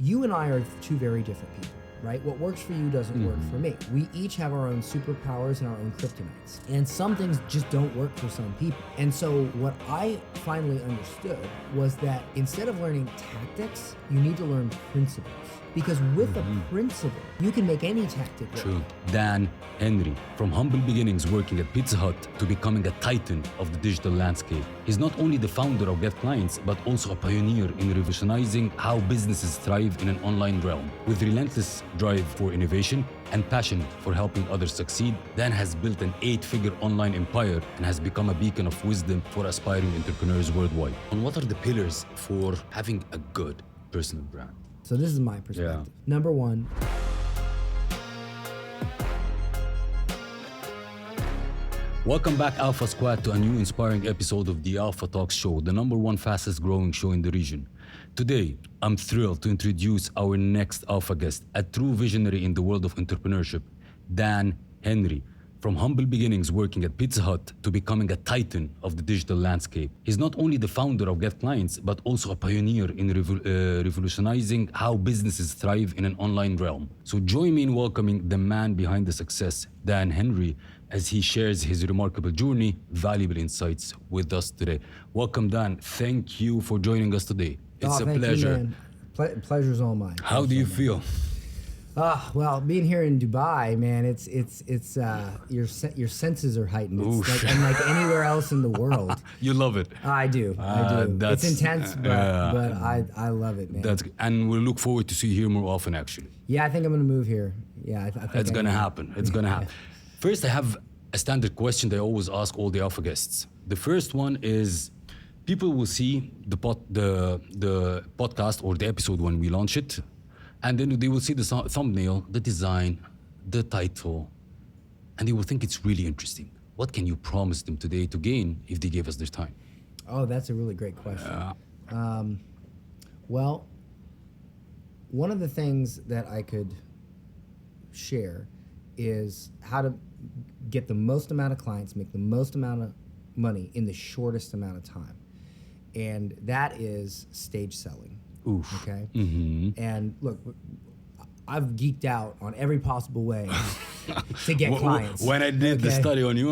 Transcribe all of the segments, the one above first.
you and I are two very different people, right? What works for you doesn't work for me. We each have our own superpowers and our own kryptonites. And some things just don't work for some people. And so what I finally understood was that instead of learning tactics, you need to learn principles. Because with a principle, you can make any tactic work. True. Dan Henry, from humble beginnings working at Pizza Hut to becoming a titan of the digital landscape. He's not only the founder of Get Clients, but also a pioneer in revolutionizing how businesses thrive in an online realm. With relentless drive for innovation and passion for helping others succeed, Dan has built an 8-figure online empire and has become a beacon of wisdom for aspiring entrepreneurs worldwide. And what are the pillars for having a good personal brand? So this is my perspective. Number one, welcome back, Alpha Squad, to a new inspiring episode of the Alpha Talks Show, the #1 fastest growing show in the region. Today, I'm thrilled to introduce our next Alpha guest, a true visionary in the world of entrepreneurship, Dan Henry. From humble beginnings working at Pizza Hut to becoming a titan of the digital landscape. He's not only the founder of Get Clients, but also a pioneer in revolutionizing how businesses thrive in an online realm. So join me in welcoming the man behind the success, Dan Henry, as he shares his remarkable journey, valuable insights with us today. Welcome, Dan. Thank you for joining us today. It's a pleasure. Pleasure's all mine. How do you feel? Well, being here in Dubai, man, it's your senses are heightened. It's like unlike anywhere else in the world. You love it. I do. It's intense, but I love it, man. And we'll look forward to see you here more often, actually. Yeah, I think I'm gonna move here. Yeah, I think it's gonna happen. It's gonna happen. First, I have a standard question that I always ask all the Alpha guests. The first one is, people will see the podcast or the episode when we launch it, and then they will see the thumbnail, the design, the title, and they will think it's really interesting. What can you promise them today to gain if they gave us their time? Oh, that's a really great question. Well, one of the things that I could share is how to get the most amount of clients, make the most amount of money in the shortest amount of time. And that is stage selling. Oof. Okay. And look, I've geeked out on every possible way to get clients. When I did the study on you,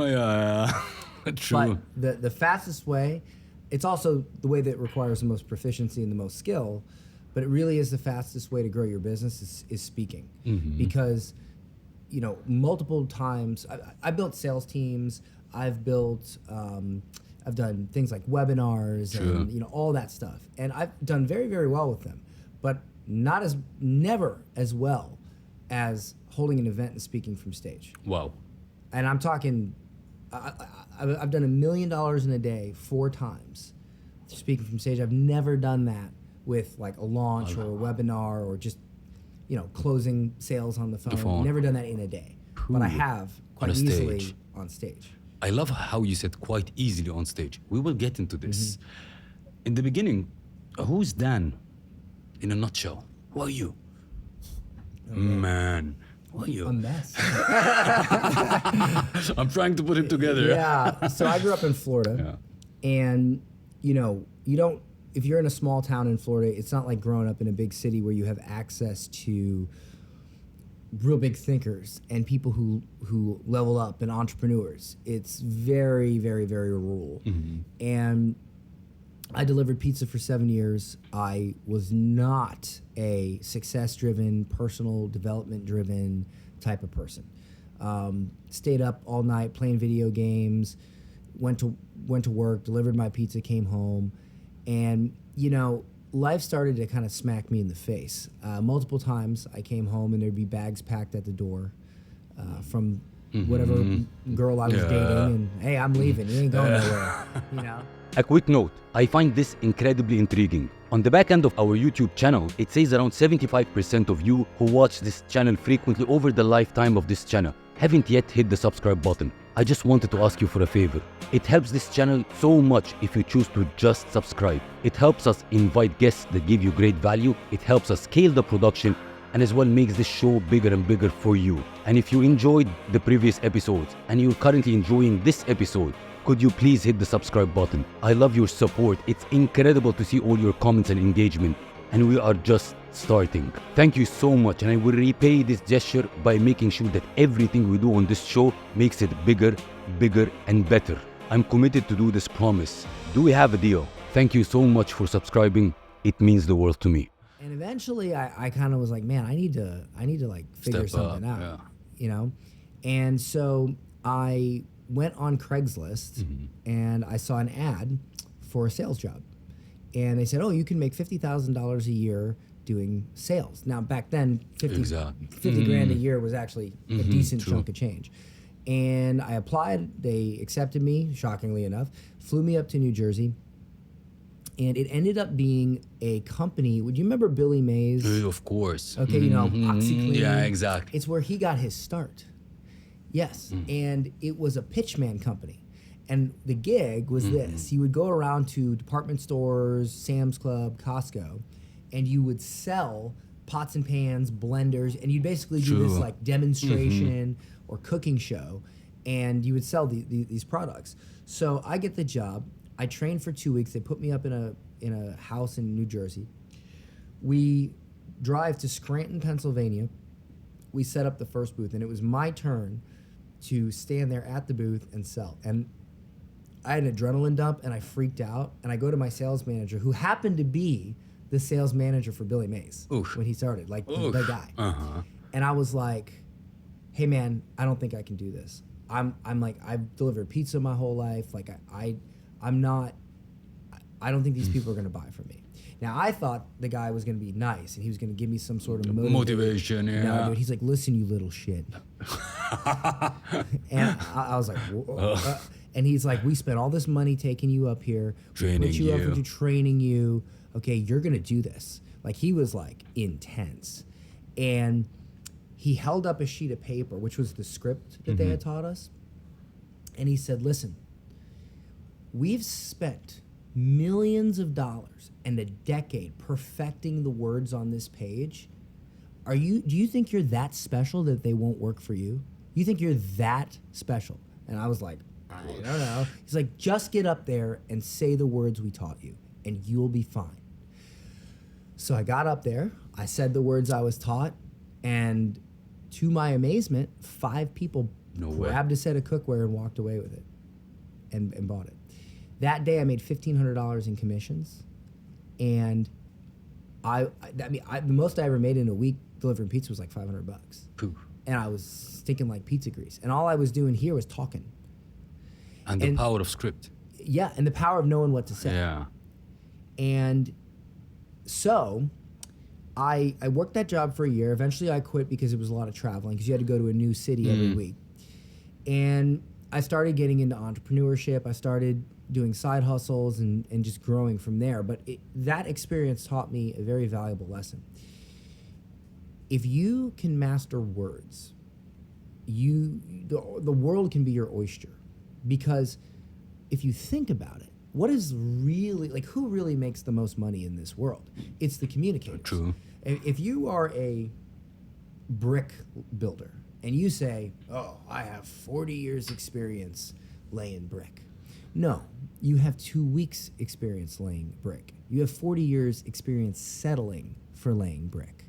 true. But the fastest way, it's also the way that requires the most proficiency and the most skill, but it really is the fastest way to grow your business is speaking. Because, you know, multiple times, I built sales teams, I've done things like webinars and, you know, all that stuff. And I've done very, very well with them, but never as well as holding an event and speaking from stage. Wow. And I'm talking, I've done $1 million in a day 4 times speaking from stage. I've never done that with like a launch or a webinar or just, you know, closing sales on the phone. Never done that in a day. But I have quite easily on stage. I love how you said quite easily on stage. We will get into this. In the beginning, who's Dan in a nutshell? Who are you? Man, who are you? A mess. I'm trying to put it together. Yeah, so I grew up in Florida. And, you know, if you're in a small town in Florida, it's not like growing up in a big city where you have access to real big thinkers and people who level up and entrepreneurs. It's very, very, very rural. And I delivered pizza for 7 years. I was not a success-driven, personal development-driven type of person. Stayed up all night playing video games, went to work, delivered my pizza, came home, and, you know, life started to kind of smack me in the face. Multiple times I came home and there'd be bags packed at the door from whatever girl I was dating, and hey, I'm leaving, you ain't going nowhere, you know? A quick note, I find this incredibly intriguing. On the back end of our YouTube channel, it says around 75% of you who watch this channel frequently over the lifetime of this channel haven't yet hit the subscribe button. I just wanted to ask you for a favor. It helps this channel so much if you choose to just subscribe. It helps us invite guests that give you great value. It helps us scale the production and as well makes this show bigger and bigger for you. And if you enjoyed the previous episodes and you're currently enjoying this episode, could you please hit the subscribe button? I love your support. It's incredible to see all your comments and engagement. And we are just starting. Thank you so much, and I will repay this gesture by making sure that everything we do on this show makes it bigger, and better. I'm committed to do this promise. Do we have a deal? Thank you so much for subscribing. It means the world to me. And eventually I kind of was like, man, I need to like figure something out, you know? And so I went on Craigslist and I saw an ad for a sales job. And they said, oh, you can make $50,000 a year doing sales. Now, back then, 50 grand a year was actually a decent chunk of change. And I applied. They accepted me, shockingly enough, flew me up to New Jersey. And it ended up being a company. Would you remember Billy Mays? Of course. Okay, you know, OxyClean. Yeah, exactly. It's where he got his start. Yes. And it was a pitchman company. And the gig was this. You would go around to department stores, Sam's Club, Costco, and you would sell pots and pans, blenders, and you'd basically do this like demonstration or cooking show, and you would sell these products. So I get the job. I trained for 2 weeks. They put me up in a house in New Jersey. We drive to Scranton, Pennsylvania. We set up the first booth, and it was my turn to stand there at the booth and sell. And I had an adrenaline dump, and I freaked out. And I go to my sales manager, who happened to be the sales manager for Billy Mays when he started, like the guy. And I was like, hey man, I don't think I can do this. I'm like, I've delivered pizza my whole life. Like I don't think these people are going to buy from me. Now I thought the guy was going to be nice and he was going to give me some sort of motivation. Yeah. No, dude, he's like, listen, you little shit. And I was like, and he's like, we spent all this money taking you up here, training you, up into training you. Okay, you're going to do this. Like, he was like intense. And he held up a sheet of paper, which was the script that they had taught us. And he said, listen, we've spent millions of dollars and a decade perfecting the words on this page. Do you think you're that special that they won't work for you? You think you're that special? And I was like, I don't know. He's like, just get up there and say the words we taught you, and you'll be fine. So I got up there, I said the words I was taught, and to my amazement, 5 people grabbed a set of cookware and walked away with it and bought it. That day I made $1,500 in commissions, and the most I ever made in a week delivering pizza was like $500. Poof. And I was stinking like pizza grease. And all I was doing here was talking. And the power of script. Yeah, and the power of knowing what to say. Yeah. And so I worked that job for a year. Eventually I quit because it was a lot of traveling, because you had to go to a new city every week. And I started getting into entrepreneurship. I started doing side hustles and just growing from there. But that experience taught me a very valuable lesson. If you can master words, the world can be your oyster. Because if you think about it, what is really, like, who really makes the most money in this world? It's the communicators. True. If you are a brick builder and you say, oh, I have 40 years experience laying brick. No, you have 2 weeks experience laying brick. You have 40 years experience settling for laying brick.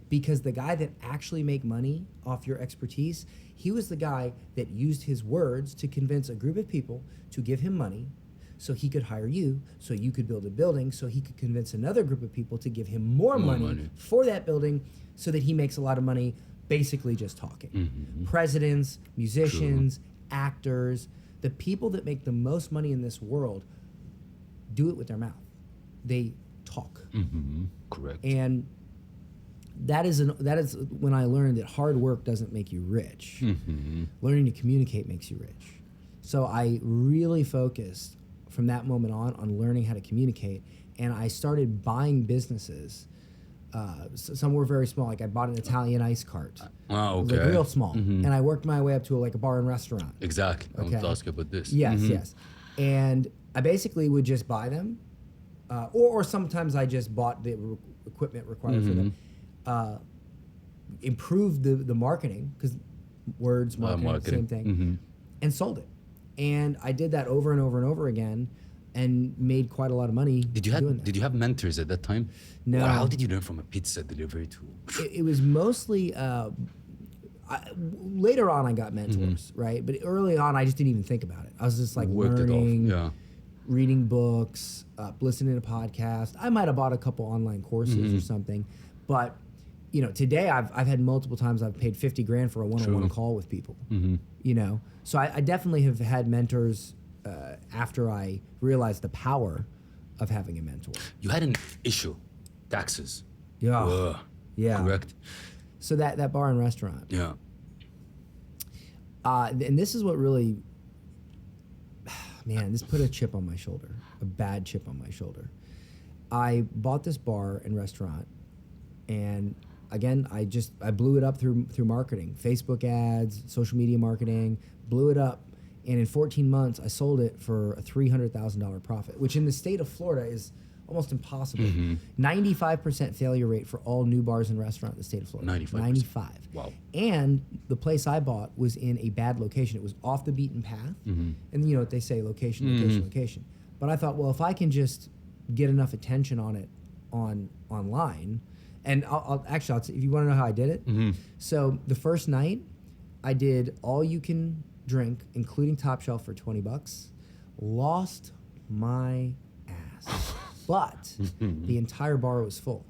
Because the guy that actually make money off your expertise, he was the guy that used his words to convince a group of people to give him money so he could hire you, so you could build a building, so he could convince another group of people to give him more money for that building so that he makes a lot of money basically just talking. Presidents, musicians, actors, the people that make the most money in this world do it with their mouth. They talk. Correct. And that is when I learned that hard work doesn't make you rich. Learning to communicate makes you rich. So I really focused from that moment on learning how to communicate, and I started buying businesses. Some were very small. Like I bought an Italian ice cart. Oh, okay. It was like real small. And I worked my way up to like a bar and restaurant. Exactly. I want to ask you about this. Yes. And I basically would just buy them, or sometimes I just bought the equipment required for them. Improved the marketing, because words, marketing, same thing, and sold it. And I did that over and over and over again and made quite a lot of money. Did you have mentors at that time? No. Wow, how did you learn from a pizza delivery to? It was mostly later on I got mentors, right? But early on I just didn't even think about it. I was just like learning, reading books, listening to podcasts. I might have bought a couple online courses or something, but today I've had multiple times I've paid $50,000 for a one-on-one call with people. So I definitely have had mentors after I realized the power of having a mentor. You had an issue, taxes. Yeah. Yeah. Correct. So that bar and restaurant. Yeah. And this is what really, man, this put a chip on my shoulder, a bad chip on my shoulder. I bought this bar and restaurant, and again, I blew it up through marketing, Facebook ads, social media marketing, blew it up. And in 14 months, I sold it for a $300,000 profit, which in the state of Florida is almost impossible. 95% failure rate for all new bars and restaurants in the state of Florida. 95. Wow. And the place I bought was in a bad location. It was off the beaten path. And you know what they say, location. But I thought, well, if I can just get enough attention on it online, and I'll if you want to know how I did it. So the first night, I did all you can drink, including top shelf, for $20. Lost my ass. But the entire bar was full.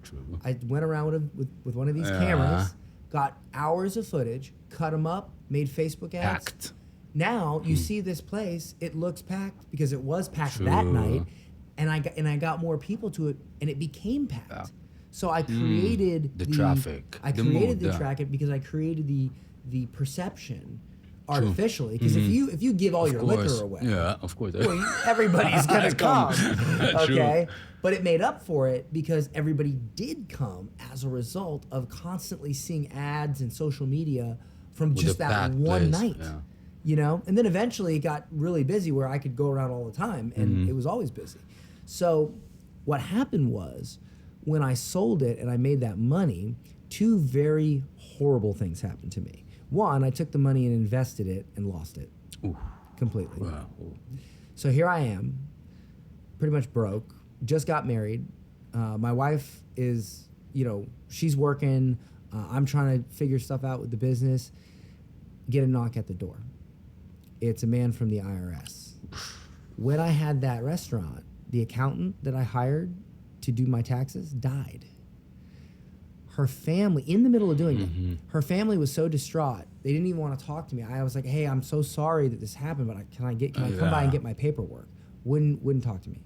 True. I went around with one of these cameras, got hours of footage, cut them up, made Facebook ads. Packed. Now you see this place, it looks packed because it was packed that night, and I got more people to it, and it became packed. Yeah. So I created the traffic. I created the traffic because I created the perception artificially. Because if you give all your liquor away, of course, well, everybody's gonna come. Okay, but it made up for it because everybody did come as a result of constantly seeing ads and social media from just that one night. Yeah. And then eventually it got really busy where I could go around all the time, and it was always busy. So what happened was, when I sold it and I made that money, two very horrible things happened to me. One, I took the money and invested it and lost it completely. Wow. So here I am, pretty much broke, just got married. My wife is, she's working. I'm trying to figure stuff out with the business. Get a knock at the door. It's a man from the IRS. When I had that restaurant, the accountant that I hired to do my taxes died. Her family, in the middle of doing it, her family was so distraught, they didn't even want to talk to me. I was like, hey, I'm so sorry that this happened, but can I come by and get my paperwork? Wouldn't talk to me.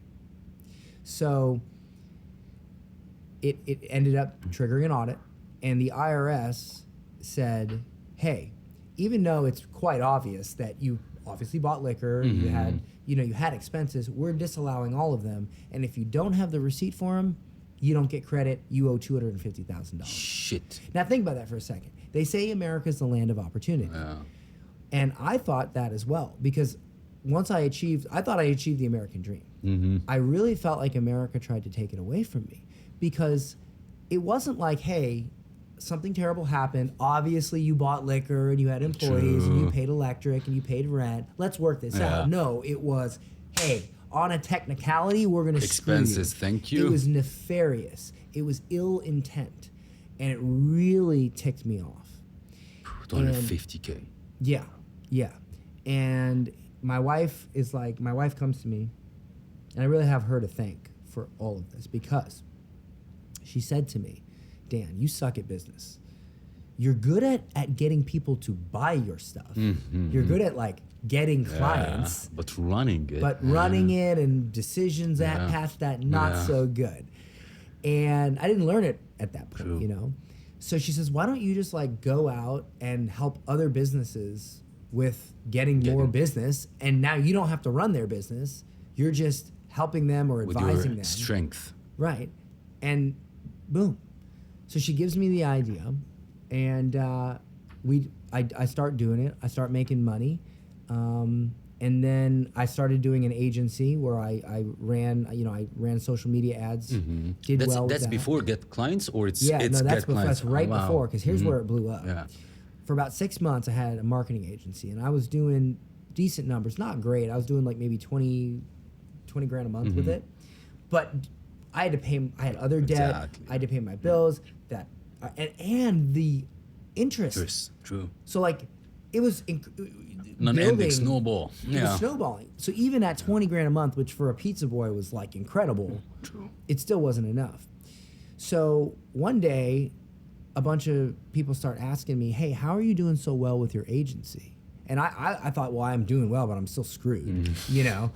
So it ended up triggering an audit, and the IRS said, hey, even though it's quite obvious that you obviously bought liquor, you had expenses, we're disallowing all of them, and if you don't have the receipt for them, you don't get credit, you owe $250,000. Shit. Now think about that for a second. They say America's the land of opportunity. Yeah. And I thought that as well, because I thought I achieved the American dream. I really felt like America tried to take it away from me, because it wasn't like, hey, something terrible happened. Obviously, you bought liquor and you had employees and you paid electric and you paid rent. Let's work this out. No, it was, hey, on a technicality, we're going to screw you. Expenses, thank you. It was nefarious. It was ill intent. And it really ticked me off. $250K. Yeah. And my wife comes to me, and I really have her to thank for all of this, because she said to me, Dan, you suck at business. You're good at getting people to buy your stuff. You're good at getting clients. But running it. Running it and decisions past that, not so good. And I didn't learn it at that point, So she says, why don't you just go out and help other businesses with getting more business, and now you don't have to run their business. You're just helping them or advising them. Strength. Right. And boom. So she gives me the idea, and I start doing it. I start making money, and then I started doing an agency where I ran social media ads. That's before Get Clients, or it's that's right before, because here's where it blew up. Yeah. For about 6 months, I had a marketing agency, and I was doing decent numbers, not great. I was doing maybe $20,000 20 grand a month with it. But I had to pay, I had other debt. Exactly. I had to pay my bills, and the interest. Yes, true. So like, it was Non-ending snowball. It was snowballing. So even at 20 grand a month, which for a pizza boy was like incredible, True. it still wasn't enough. So one day, a bunch of people start asking me, hey, how are you doing so well with your agency? And I thought, well, I'm doing well, but I'm still screwed, you know?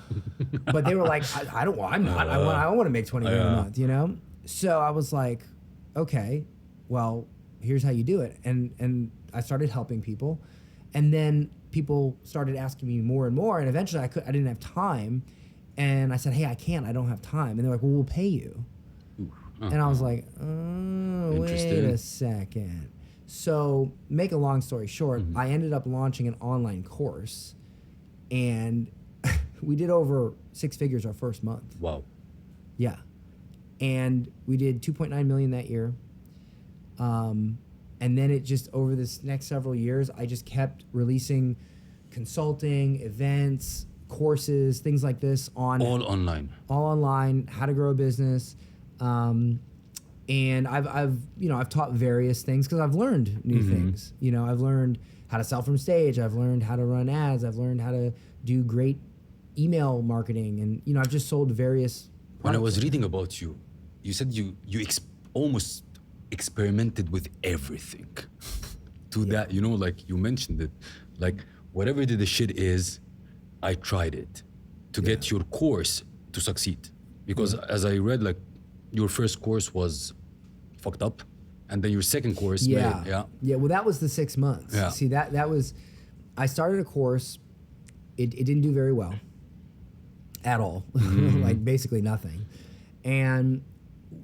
But they were like, I'm not. I want to make 20 grand a month, you know? So I was like, okay, well, here's how you do it. And I started helping people. And then people started asking me more and more. And eventually I didn't have time. And I said, hey, I don't have time. And they're like, well, we'll pay you. And I was like, oh, wait a second. So make a long story short, I ended up launching an online course, and we did over 6 figures our first month. Wow. Yeah. And we did 2.9 million that year. And then it just, over this next several years, I just kept releasing consulting, events, courses, things like this on All online, how to grow a business. And I've taught various things because I've learned new things. You know, I've learned how to sell from stage. I've learned how to run ads. I've learned how to do great email marketing. And, you know, I've just sold various When I products. was reading about you, you said you almost experimented with everything. That, you know, like you mentioned it, like whatever the shit is, I tried it to get your course to succeed. Because as I read, like your first course was fucked up, and then your second course Yeah. Well, that was the 6 months. Yeah. See, that was, I started a course. It didn't do very well at all, like basically nothing. And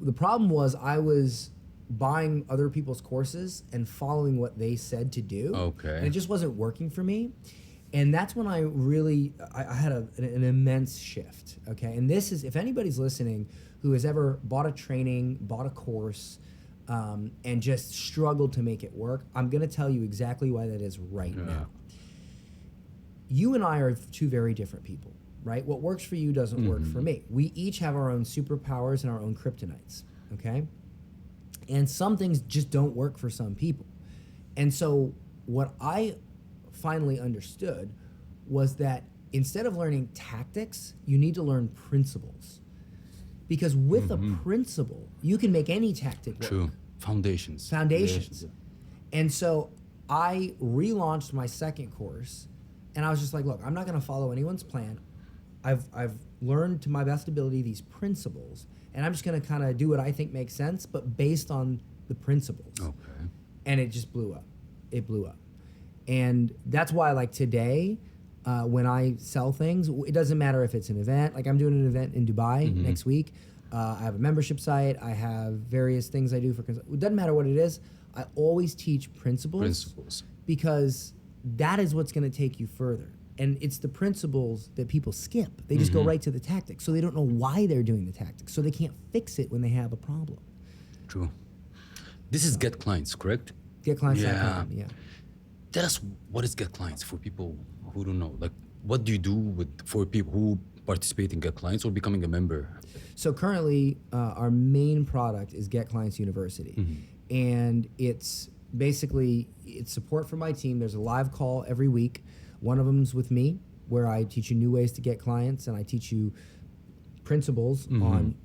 the problem was I was buying other people's courses and following what they said to do. Okay. And it just wasn't working for me. And that's when I had an immense shift, okay? And this is, if anybody's listening who has ever bought a training, bought a course, and just struggled to make it work, I'm gonna tell you exactly why that is right now. You and I are two very different people, right? What works for you doesn't work for me. We each have our own superpowers and our own kryptonites, okay? And some things just don't work for some people. And so what I finally understood was that instead of learning tactics, you need to learn principles. Because with a principle, you can make any tactic work. True. Foundations. And so I relaunched my second course, and I was just like, look, I'm not gonna follow anyone's plan. I've learned to my best ability these principles, and I'm just gonna kind of do what I think makes sense, but based on the principles. Okay. And it just blew up. It blew up. And that's why, like today, when I sell things, it doesn't matter if it's an event. Like I'm doing an event in Dubai next week. I have a membership site. I have various things I do for. It doesn't matter what it is. I always teach principles. Because that is what's going to take you further. And it's the principles that people skip. They just go right to the tactics. So they don't know why they're doing the tactics. So they can't fix it when they have a problem. True. This is Get Clients, correct? GetClients.com, yeah. Tell us, what is Get Clients for people who don't know? Like, what do you do for people who participate in Get Clients or becoming a member? So currently, our main product is Get Clients University. And it's basically, it's support for my team. There's a live call every week. One of them's with me, where I teach you new ways to get clients, and I teach you principles on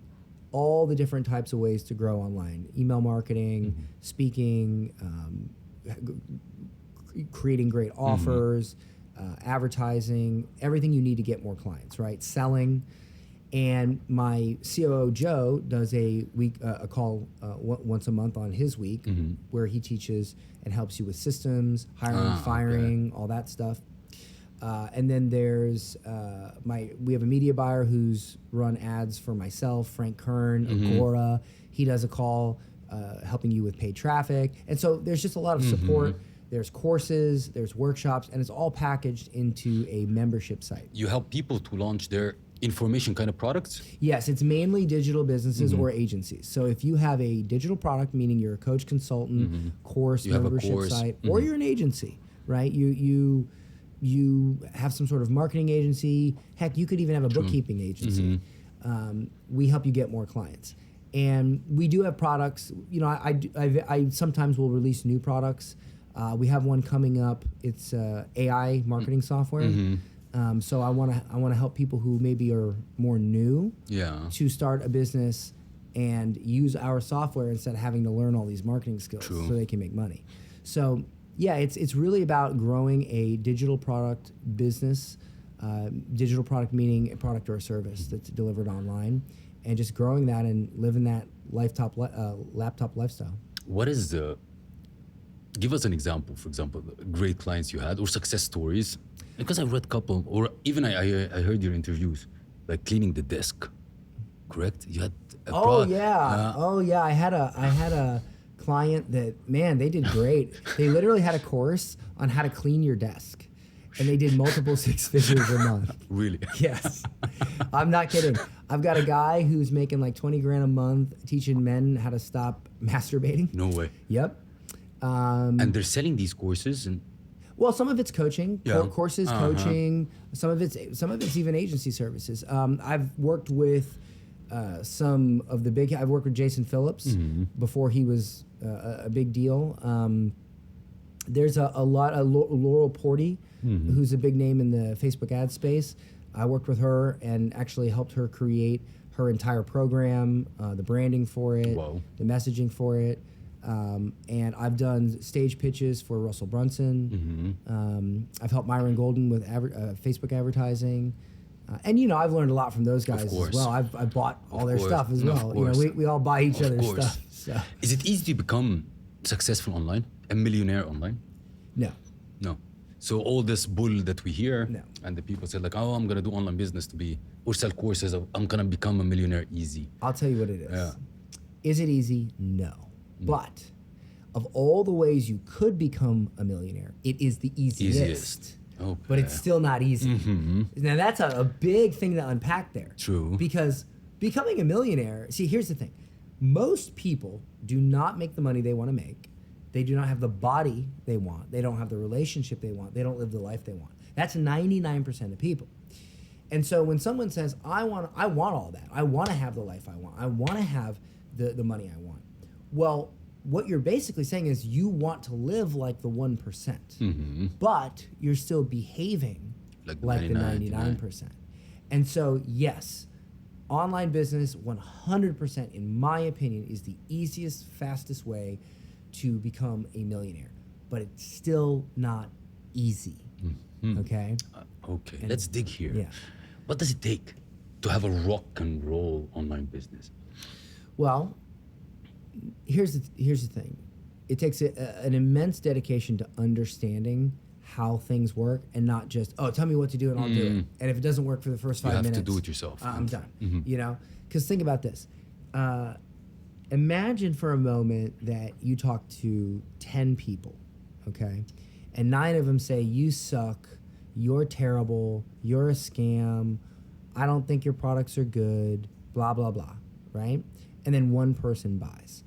all the different types of ways to grow online. Email marketing, speaking, creating great offers, advertising, everything you need to get more clients, right? Selling. And my COO, Joe, does a call once a month on his week where he teaches and helps you with systems, hiring, firing, all that stuff. And then there's we have a media buyer who's run ads for myself, Frank Kern, Agora. He does a call helping you with paid traffic. And so there's just a lot of support. There's courses, there's workshops, and it's all packaged into a membership site. You help people to launch their information kind of products? Yes, it's mainly digital businesses or agencies. So if you have a digital product, meaning you're a coach, consultant, course, You have a membership course. site, or you're an agency, right? You you have some sort of marketing agency. Heck, you could even have a bookkeeping agency. We help you get more clients. And we do have products. You know, I sometimes will release new products. We have one coming up. It's AI marketing software. So I want to help people who maybe are more new to start a business and use our software instead of having to learn all these marketing skills so they can make money. So yeah, it's really about growing a digital product business. Digital product meaning a product or a service that's delivered online, and just growing that and living that laptop lifestyle. What is the? Give us an example. For example, great clients you had or success stories. Because I've read a couple, or even I heard your interviews, like cleaning the desk. Correct? You had. I had a client that, man, they did great. They literally had a course on how to clean your desk, and they did multiple six figures a month. Really? Yes. I'm not kidding. I've got a guy who's making like 20 grand a month teaching men how to stop masturbating. No way. Yep. And they're selling these courses and. Well, some of it's coaching, courses, coaching. Some of it's even agency services. I've worked with some of the big. I've worked with Jason Phillips before he was a big deal. There's a lot of Laurel Porty, who's a big name in the Facebook ad space. I worked with her and actually helped her create her entire program, the branding for it, the messaging for it. And I've done stage pitches for Russell Brunson. I've helped Myron Golden with Facebook advertising. And, you know, I've learned a lot from those guys as well. I've bought all their stuff as well. You know, we all buy each other's stuff. So. Is it easy to become successful online, a millionaire online? No. So all this bull that we hear, and the people say like, oh, I'm going to do online business or sell courses, I'm going to become a millionaire easy. I'll tell you what it is. Yeah. Is it easy? No. But of all the ways you could become a millionaire, it is the easiest. Okay. But it's still not easy. Now that's a big thing to unpack there. True. Because becoming a millionaire, see, here's the thing. Most people do not make the money they want to make. They do not have the body they want. They don't have the relationship they want. They don't live the life they want. That's 99% of people. And so when someone says, I want all that. I want to have the life I want. I want to have the money I want. Well, what you're basically saying is you want to live like the 1%, but you're still behaving like the 99%. And so, yes, online business, 100%, in my opinion, is the easiest, fastest way to become a millionaire. But it's still not easy, okay? Okay, let's dig here. Yeah. What does it take to have a rock and roll online business? Well, here's the thing. It takes an immense dedication to understanding how things work and not just, oh, tell me what to do and I'll do it. And if it doesn't work for the first 5 minutes, you have to do it yourself. I'm done. You know, because think about this. Imagine for a moment that you talk to 10 people, okay, and 9 of them say you suck, you're terrible, you're a scam, I don't think your products are good, blah blah blah, right? And then one person buys.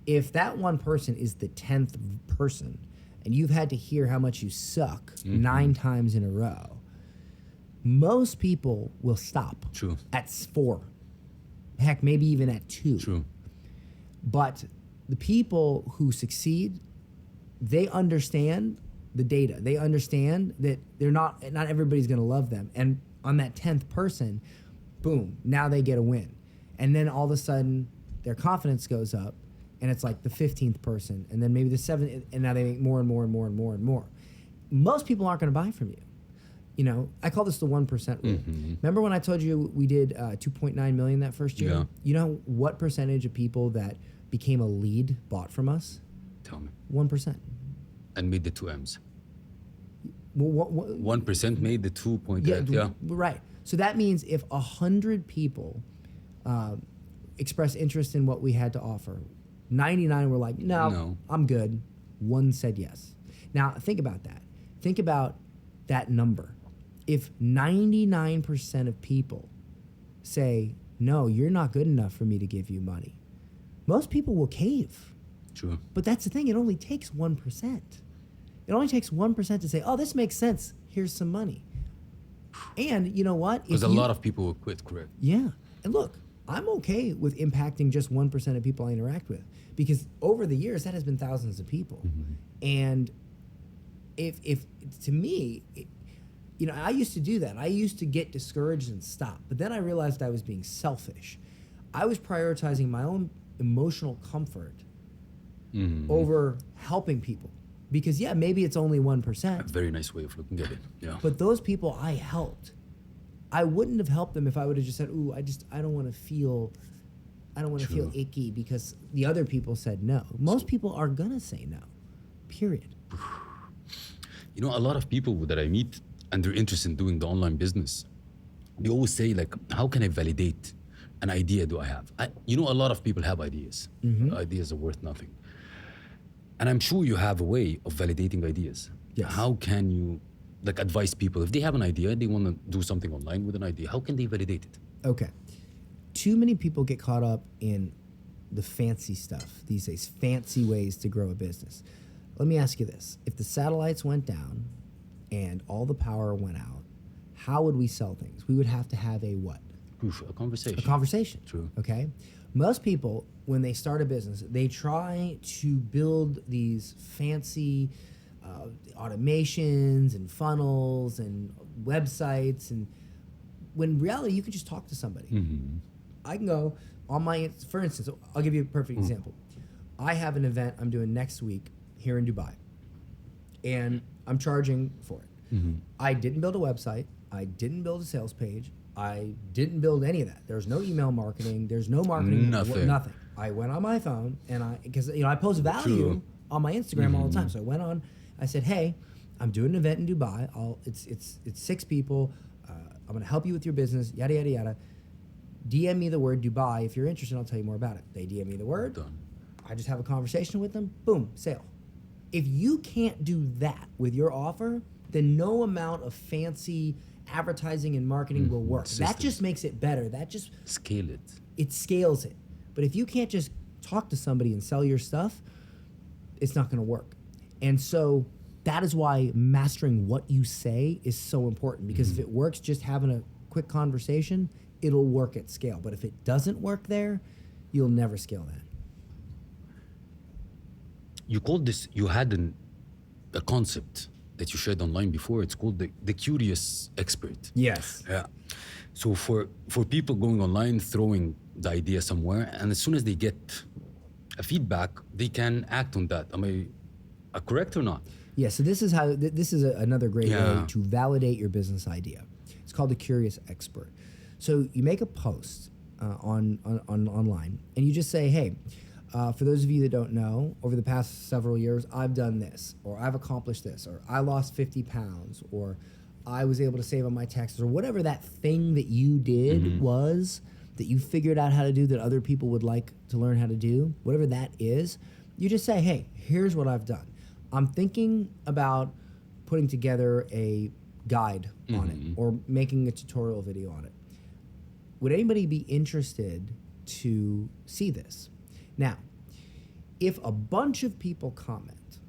If that one person is the 10th person and you've had to hear how much you suck 9 times in a row, most people will stop. True. At 4. Heck, maybe even at 2. True. But the people who succeed, they understand the data. They understand that not everybody's going to love them. And on that 10th person, boom, now they get a win. And then all of a sudden, their confidence goes up, and it's like the 15th person, and then maybe the 7th, and now they make more and more and more and more and more. Most people aren't going to buy from you. You know, I call this the 1% rule. Remember when I told you we did 2.9 million that first year? Yeah. You know what percentage of people that became a lead bought from us? Tell me. 1%. And made the 2 M's. Well, 1% made the 2.8. Yeah. Right. So that means if 100 people expressed interest in what we had to offer, 99 were like, no, I'm good. 1 said yes. Now, think about that. Think about that number. If 99% of people say, no, you're not good enough for me to give you money, most people will cave. True. But that's the thing. It only takes 1%. It only takes 1% to say, oh, this makes sense. here's some money. And you know what? Because a lot of people will quit, correct? Yeah. And look, I'm okay with impacting just 1% of people I interact with, because over the years, that has been thousands of people. And if to me, you know, I used to do that. I used to get discouraged and stop. But then I realized I was being selfish. I was prioritizing my own emotional comfort over helping people. Because yeah, maybe it's only 1%. A very nice way of looking at it. Yeah. But those people I helped, I wouldn't have helped them if I would have just said, "Ooh, I don't want to feel icky because the other people said no." Most people are gonna say no. Period. You know, a lot of people that I meet and they're interested in doing the online business, they always say like, how can I validate an idea do I have? You know, a lot of people have ideas. Ideas are worth nothing. And I'm sure you have a way of validating ideas. Yes. How can you like advise people if they have an idea, they want to do something online with an idea, how can they validate it? Okay. Too many people get caught up in the fancy stuff these days, fancy ways to grow a business. Let me ask you this. If the satellites went down and all the power went out, how would we sell things? We would have to have a what? A conversation. A conversation. True. Okay? Most people, when they start a business, they try to build these fancy automations and funnels and websites, and when in reality, you can just talk to somebody. I can go on for instance, I'll give you a perfect example. I have an event I'm doing next week here in Dubai, and I'm charging for it. I didn't build a website. I didn't build a sales page. I didn't build any of that. There's no email marketing. There's no marketing. Nothing. I went on my phone because I post value on my Instagram all the time. So I went on. I said, "Hey, I'm doing an event in Dubai. It's 6 people. I'm gonna help you with your business. Yada yada yada. DM me the word Dubai if you're interested. I'll tell you more about it." They DM me the word. Done. I just have a conversation with them. Boom, sale. If you can't do that with your offer, then no amount of fancy advertising and marketing will work. That just makes it better. That just scale it. It scales it. But if you can't just talk to somebody and sell your stuff, it's not going to work. And so that is why mastering what you say is so important, because if it works just having a quick conversation, it'll work at scale. But if it doesn't work there, you'll never scale that. You called this, you had a concept that you shared online before. It's called the curious expert. Yes. Yeah. So for people going online, throwing the idea somewhere, and as soon as they get a feedback, they can act on that. Am I correct or not? Yeah, so this is how another great way to validate your business idea. It's called the curious expert. So you make a post online, and you just say, "Hey, for those of you that don't know, over the past several years, I've done this, or I've accomplished this, or I lost 50 pounds, or I was able to save on my taxes," or whatever that thing that you did was, that you figured out how to do that other people would like to learn how to do, whatever that is, you just say, "Hey, here's what I've done. I'm thinking about putting together a guide on it, or making a tutorial video on it. Would anybody be interested to see this?" Now, if a bunch of people comment,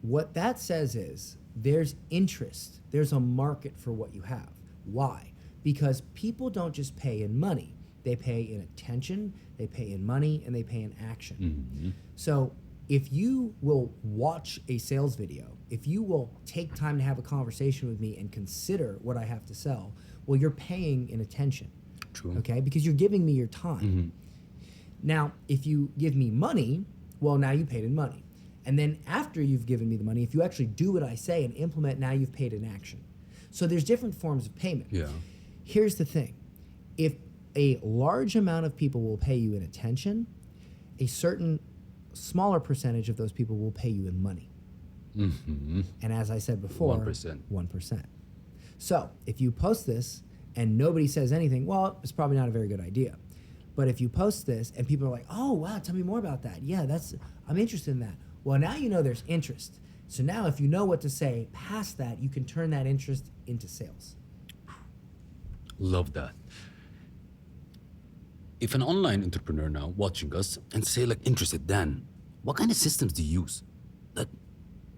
what that says is there's interest, there's a market for what you have. Why? Because people don't just pay in money. They pay in attention, they pay in money, and they pay in action. So if you will watch a sales video, if you will take time to have a conversation with me and consider what I have to sell, well, you're paying in attention. True. Okay? Because you're giving me your time. Now, if you give me money, well, now you paid in money. And then after you've given me the money, if you actually do what I say and implement, now you've paid in action. So there's different forms of payment. Yeah. Here's the thing. If a large amount of people will pay you in attention, a certain smaller percentage of those people will pay you in money. And as I said before, 1%. So if you post this and nobody says anything, well, it's probably not a very good idea. But if you post this and people are like, "Oh, wow, tell me more about that. Yeah, I'm interested in that." Well, now you know there's interest. So now if you know what to say past that, you can turn that interest into sales. Love that. If an online entrepreneur now watching us and say like interested, Dan, what kind of systems do you use? Like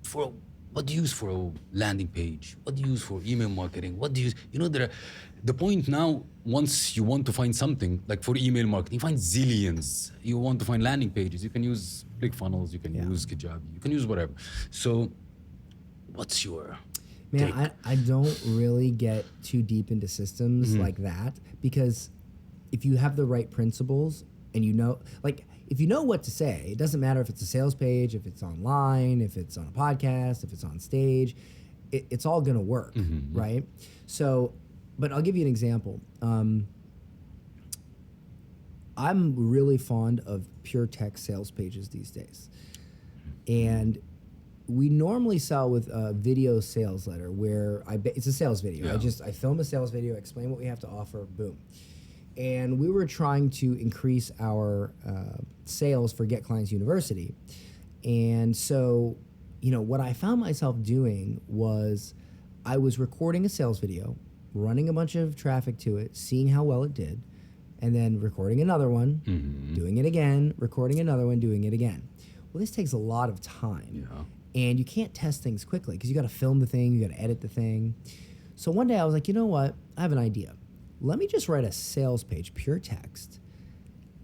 for what do you use for a landing page? What do you use for email marketing? What do you use? You know, the point now, once you want to find something, like for email marketing, you find zillions. You want to find landing pages, you can use ClickFunnels, you can use Kajabi, you can use whatever. So what's your take? Man, I don't really get too deep into systems like that, because if you have the right principles and you know, like, if you know what to say, it doesn't matter if it's a sales page, if it's online, if it's on a podcast, if it's on stage, it's all gonna work, right? So, but I'll give you an example. I'm really fond of pure text sales pages these days. And we normally sell with a video sales letter where it's a sales video. I film a sales video, explain what we have to offer, boom. And we were trying to increase our sales for Get Clients University. And so, you know, what I found myself doing was I was recording a sales video, running a bunch of traffic to it, seeing how well it did, and then recording another one, doing it again, recording another one, doing it again. Well, this takes a lot of time. And you can't test things quickly because you got to film the thing, you got to edit the thing. So one day I was like, you know what? I have an idea. Let me just write a sales page, pure text.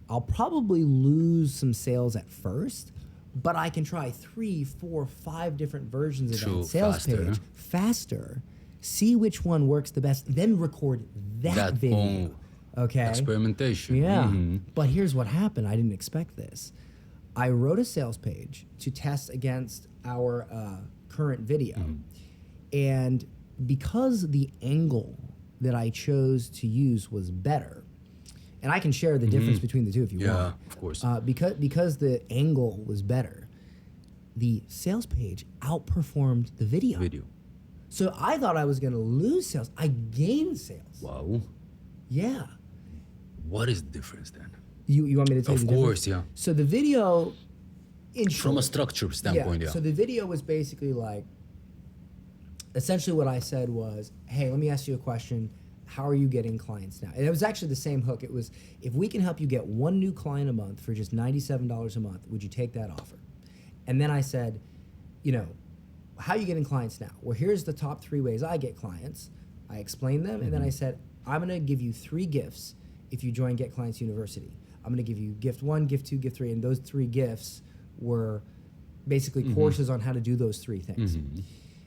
I'll probably lose some sales at first, but I can try 3, 4, 5 different versions of that sales page faster, see which one works the best, then record that video. Okay. Experimentation. Yeah. But here's what happened. I didn't expect this. I wrote a sales page to test against our current video. And because the angle that I chose to use was better, and I can share the difference between the two if you want. Yeah, of course. Because the angle was better, the sales page outperformed the video. So I thought I was going to lose sales. I gained sales. Wow. Yeah. What is the difference then? You want me to tell you the difference? Of course, yeah. So the video, from a structure standpoint, So the video was basically like, essentially what I said was, hey, let me ask you a question. How are you getting clients now? And it was actually the same hook. It was, if we can help you get 1 new client a month for just $97 a month, would you take that offer? And then I said, you know, how are you getting clients now? Well, here's the top 3 ways I get clients. I explained them, and then I said, I'm gonna give you 3 gifts if you join Get Clients University. I'm gonna give you gift 1, gift 2, gift 3, and those 3 gifts were basically courses on how to do those 3 things.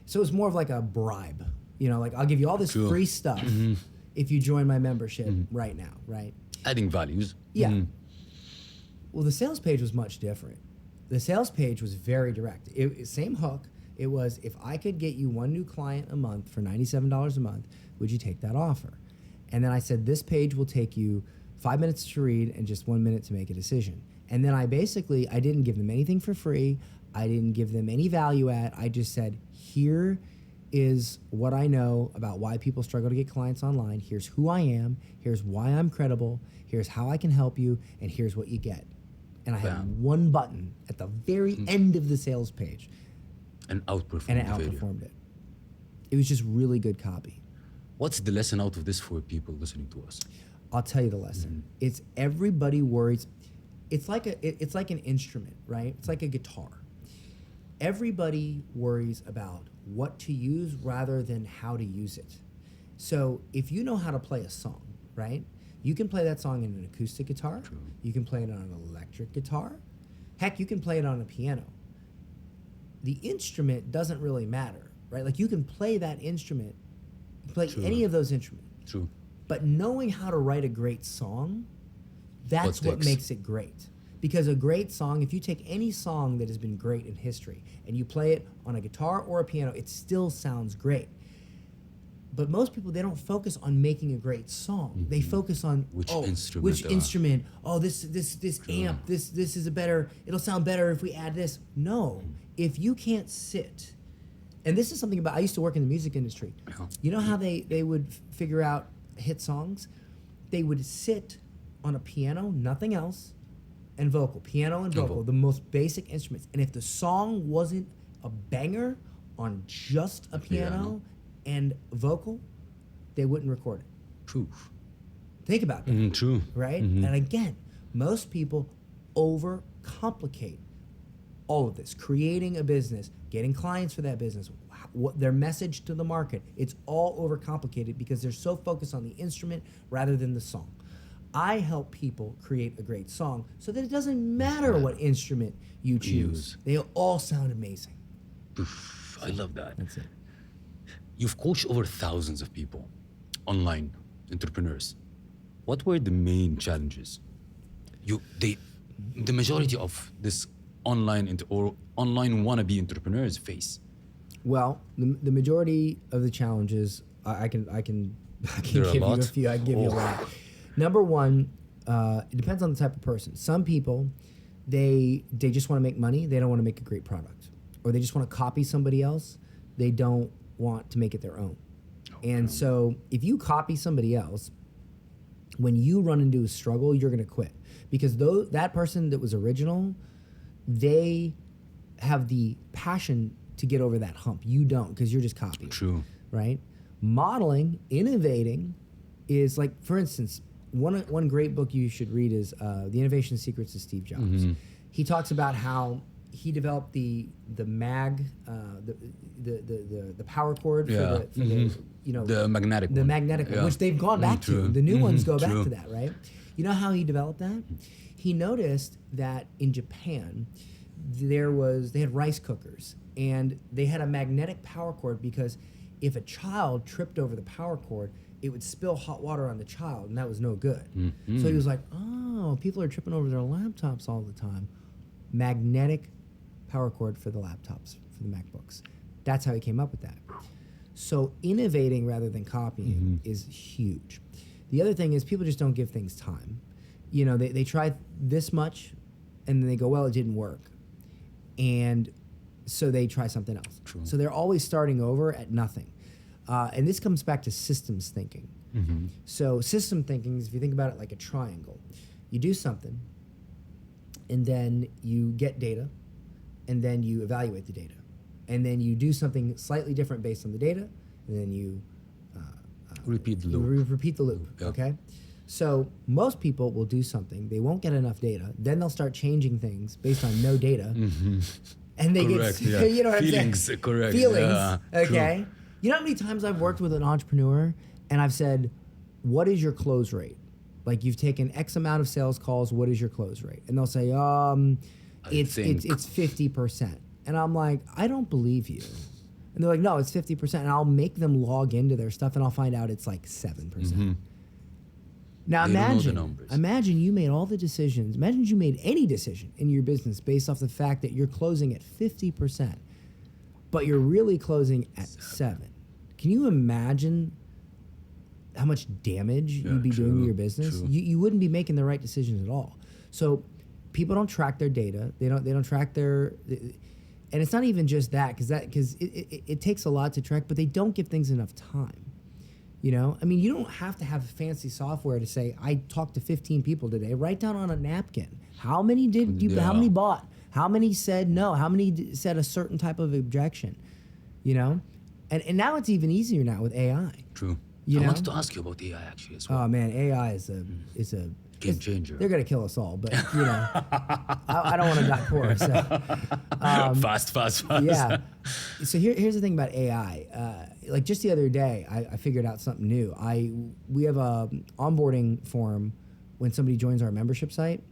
So it was more of like a bribe, you know, like I'll give you all this free stuff if you join my membership right now, right? Adding values. Yeah. Well, the sales page was much different. The sales page was very direct. Same hook. It was, if I could get you 1 new client a month for $97 a month, would you take that offer? And then I said, this page will take you 5 minutes to read and just 1 minute to make a decision. And then I didn't give them anything for free. I didn't give them any value add. I just said, here is what I know about why people struggle to get clients online. Here's who I am. Here's why I'm credible. Here's how I can help you. And here's what you get. And I had 1 button at the very end of the sales page. And outperformed And it outperformed it. It was just really good copy. What's the lesson out of this for people listening to us? I'll tell you the lesson. It's everybody worries. It's like an instrument, right? It's like a guitar. Everybody worries about what to use rather than how to use it. So if you know how to play a song, right? You can play that song in an acoustic guitar. You can play it on an electric guitar. Heck, you can play it on a piano. The instrument doesn't really matter, right? Like you can play that instrument, play any of those instruments. True. But knowing how to write a great song, that's what makes it great. Because a great song, if you take any song that has been great in history and you play it on a guitar or a piano, it still sounds great. But most people, they don't focus on making a great song. They focus on which instrument. Oh, this amp. This is a better. It'll sound better if we add this. No, if you can't sit, and this is something about. I used to work in the music industry. You know how they would figure out hit songs? They would sit on a piano, nothing else, and vocal. Piano and vocal, the most basic instruments. And if the song wasn't a banger on just a piano and vocal, they wouldn't record it. True. Think about that. True. Right? And again, most people overcomplicate all of this, creating a business, getting clients for that business, what their message to the market, it's all overcomplicated because they're so focused on the instrument rather than the song. I help people create a great song so that it doesn't matter what instrument you choose. They all sound amazing. I love that. That's it. You've coached over thousands of people, online entrepreneurs. What were the main challenges the majority of this online online wannabe entrepreneurs face? Well, the majority of the challenges, I can give you a few. I can give you a lot. Number one, it depends on the type of person. Some people, they just want to make money. They don't want to make a great product, or they just want to copy somebody else. They don't want to make it their own. And so, if you copy somebody else, when you run into a struggle, you're going to quit, because that person that was original, they have the passion to get over that hump. You don't, because you're just copying. True. Right? Modeling, innovating is like, for instance, one great book you should read is The Innovation Secrets of Steve Jobs. Mm-hmm. He talks about how he developed the power cord for the magnetic one, which they've gone back to. The new ones go back to that, right? You know how he developed that? He noticed that in Japan they had rice cookers, and they had a magnetic power cord, because if a child tripped over the power cord, it would spill hot water on the child, and that was no good. Mm-hmm. So he was like, oh, people are tripping over their laptops all the time. Magnetic power cord for the laptops, for the MacBooks. That's how he came up with that. So innovating rather than copying is huge. The other thing is, people just don't give things time. You know, they try this much, and then they go, well, it didn't work. And so they try something else. True. So they're always starting over at nothing. And this comes back to systems thinking. Mm-hmm. So system thinking is, if you think about it like a triangle, you do something, and then you get data, and then you evaluate the data, and then you do something slightly different based on the data, and then you repeat the loop. Repeat the loop. Yeah. Okay. So most people will do something, they won't get enough data, then they'll start changing things based on no data, and they correct, get you know what feelings. I'm saying? Correct. Feelings. Yeah, okay. True. You know how many times I've worked with an entrepreneur and I've said, what is your close rate? Like, you've taken X amount of sales calls, what is your close rate? And they'll say, it's 50%. And I'm like, I don't believe you. And they're like, no, it's 50%. And I'll make them log into their stuff, and I'll find out it's like 7%. Mm-hmm. Now imagine you made all the decisions. Imagine you made any decision in your business based off the fact that you're closing at 50%, but you're really closing at 7%. Can you imagine how much damage you'd be doing to your business? You wouldn't be making the right decisions at all. So people don't track their data. They don't track their, and it's not even just that, because it takes a lot to track, but they don't give things enough time. You know, I mean, you don't have to have fancy software to say, I talked to 15 people today. Write down on a napkin. How many did you? How many bought? How many said no? How many said a certain type of objection? You know, and now it's even easier now with AI. True. I wanted to ask you about AI actually as well. Oh man, AI is a game changer. They're gonna kill us all, but you know, I don't want to die poor. So, fast. Yeah. So here's the thing about AI. Like just the other day, I figured out something new. We have a onboarding form when somebody joins our membership site,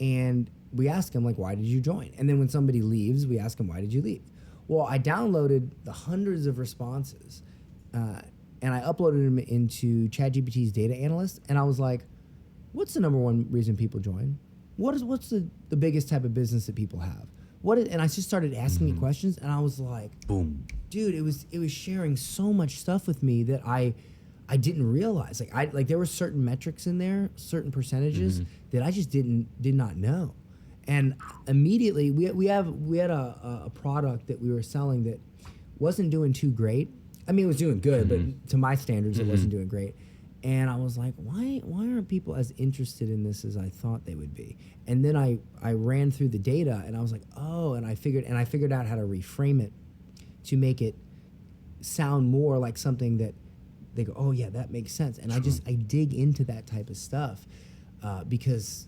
and we ask them, like, why did you join? And then when somebody leaves, we ask them, why did you leave? Well, I downloaded the hundreds of responses, and I uploaded them into ChatGPT's data analyst, and I was like, what's the number one reason people join? What's the biggest type of business that people have? And I just started asking it questions, and I was like, boom, dude, it was sharing so much stuff with me that I didn't realize. Like there were certain metrics in there, certain percentages that I just did not know. And immediately we had a product that we were selling that wasn't doing too great. I mean, it was doing good, but to my standards, it wasn't doing great. And I was like, why aren't people as interested in this as I thought they would be? And then I ran through the data, and I was like, oh, and I figured out how to reframe it to make it sound more like something that they go, oh yeah, that makes sense. And I dig into that type of stuff because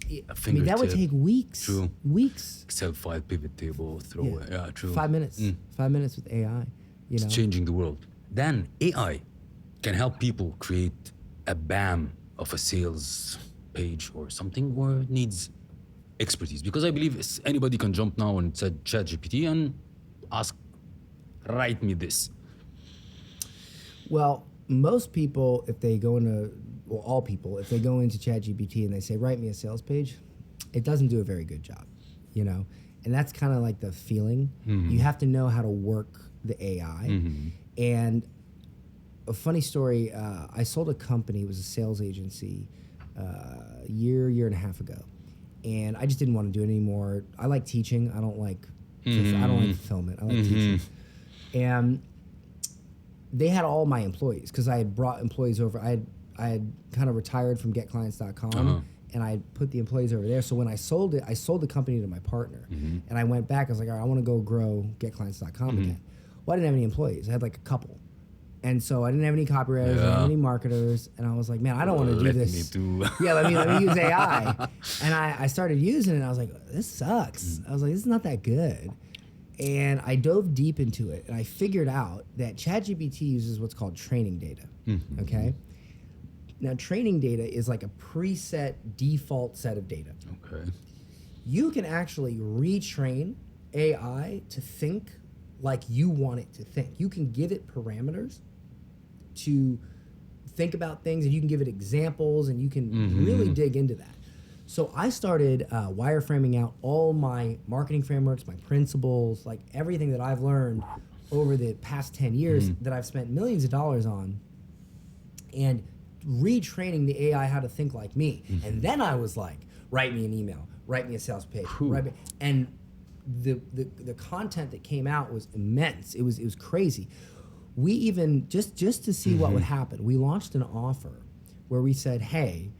I mean, that would fingertip. take weeks. True. Weeks. Excel file, pivot table, throw Yeah. it. Yeah, true. 5 minutes. 5 minutes with AI. You It's know. changing the world. Then AI can help people create a BAM of a sales page or something, or it needs expertise. Because I believe anybody can jump now and said ChatGPT and ask, write me this. Well, most people, if they go into, well, all people, if they go into ChatGPT and they say, write me a sales page, it doesn't do a very good job, you know? And that's kind of like the feeling. You have to know how to work the AI. And a funny story, I sold a company, it was a sales agency, year and a half ago. And I just didn't want to do it anymore. I like teaching. I don't like fulfillment. I like teaching. And they had all my employees because I had brought employees over. I had kind of retired from getclients.com and I put the employees over there. So when I sold it, I sold the company to my partner. And I went back, I was like, all right, I want to go grow getclients.com again. Well, I didn't have any employees. I had like a couple. And so I didn't have any copywriters, I didn't have any marketers. And I was like, man, I don't want to do this. Yeah, let me use AI. And I started using it and I was like, this sucks. I was like, this is not that good. And I dove deep into it and I figured out that ChatGPT uses what's called training data, okay? Now, training data is like a preset default set of data. Okay. You can actually retrain AI to think like you want it to think. You can give it parameters to think about things and you can give it examples and you can really dig into that. So I started wireframing out all my marketing frameworks, my principles, like everything that I've learned over the past 10 years that I've spent millions of dollars on, and retraining the AI how to think like me. And then I was like, write me an email, write me a sales page, and the content that came out was immense. It was crazy. We even just to see what would happen, we launched an offer where we said, hey,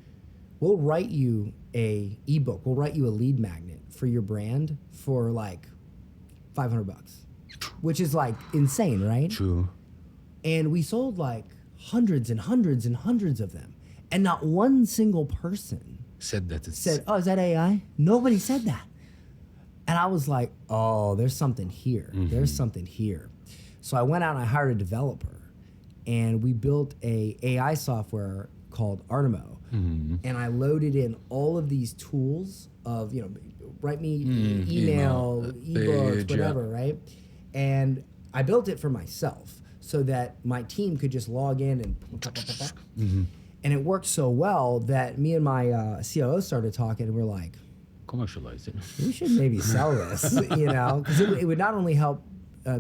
we'll write you a ebook, we'll write you a lead magnet for your brand for like $500, which is like insane, right? True. And we sold like hundreds and hundreds and hundreds of them, and not one single person Said that. said, oh, is that AI? Nobody said that. And I was like, oh, there's something here. There's something here. So I went out and I hired a developer, and we built a AI software called Artimo. And I loaded in all of these tools of, you know, write me email, ebooks, whatever, right? And I built it for myself so that my team could just log in and and it worked so well that me and my COO started talking, and we're like, commercialize it. we should maybe sell this, you know, because it would not only help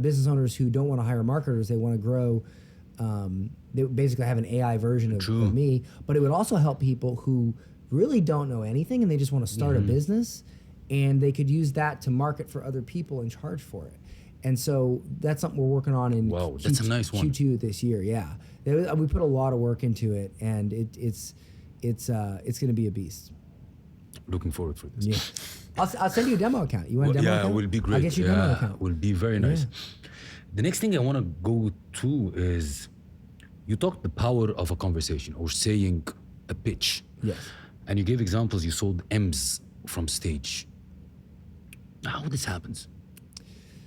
business owners who don't want to hire marketers, they want to grow, they basically have an AI version of me, but it would also help people who really don't know anything and they just want to start a business, and they could use that to market for other people and charge for it. And so that's something we're working on in that's a nice one. Q2 this year. Yeah, we put a lot of work into it, and it's going to be a beast. Looking forward for this. Yeah, I'll send you a demo account. You want a demo account? Yeah, it will be great. I'll get you a demo account. Will be very nice. The next thing I want to go to is, you talked the power of a conversation or saying a pitch. Yes. And you gave examples. You sold M's from stage. How this happens?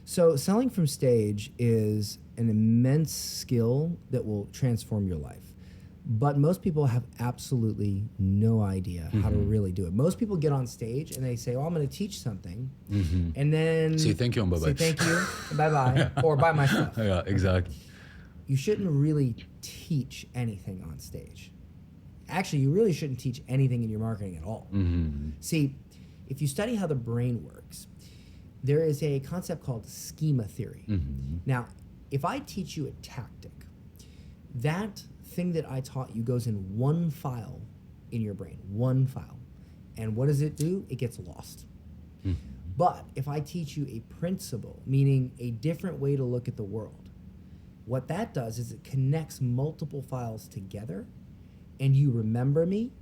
So selling from stage is an immense skill that will transform your life. But most people have absolutely no idea how to really do it. Most people get on stage and they say, oh, I'm going to teach something. And then say thank you and bye-bye. Say thank you, bye-bye, or buy my stuff. Yeah, exactly. You shouldn't really teach anything on stage. Actually, you really shouldn't teach anything in your marketing at all. See, if you study how the brain works, there is a concept called schema theory. Now, if I teach you a tactic, that thing that I taught you goes in one file in your brain, one file. And what does it do? It gets lost. But if I teach you a principle, meaning a different way to look at the world, what that does is it connects multiple files together, and you remember me,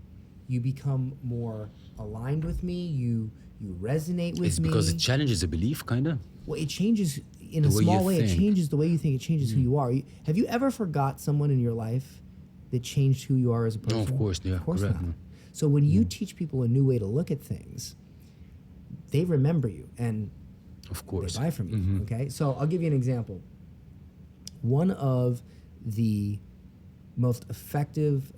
you become more aligned with me, you resonate with me. It's because it challenges a belief, kind of? Well, it changes in a small way. It changes the way you think. It changes who you are. Have you ever forgot someone in your life that changed who you are as a person? No, of course, yeah. Of course correct. not. So when you teach people a new way to look at things, they remember you and of course they buy from you. Okay, so I'll give you an example. One of the most effective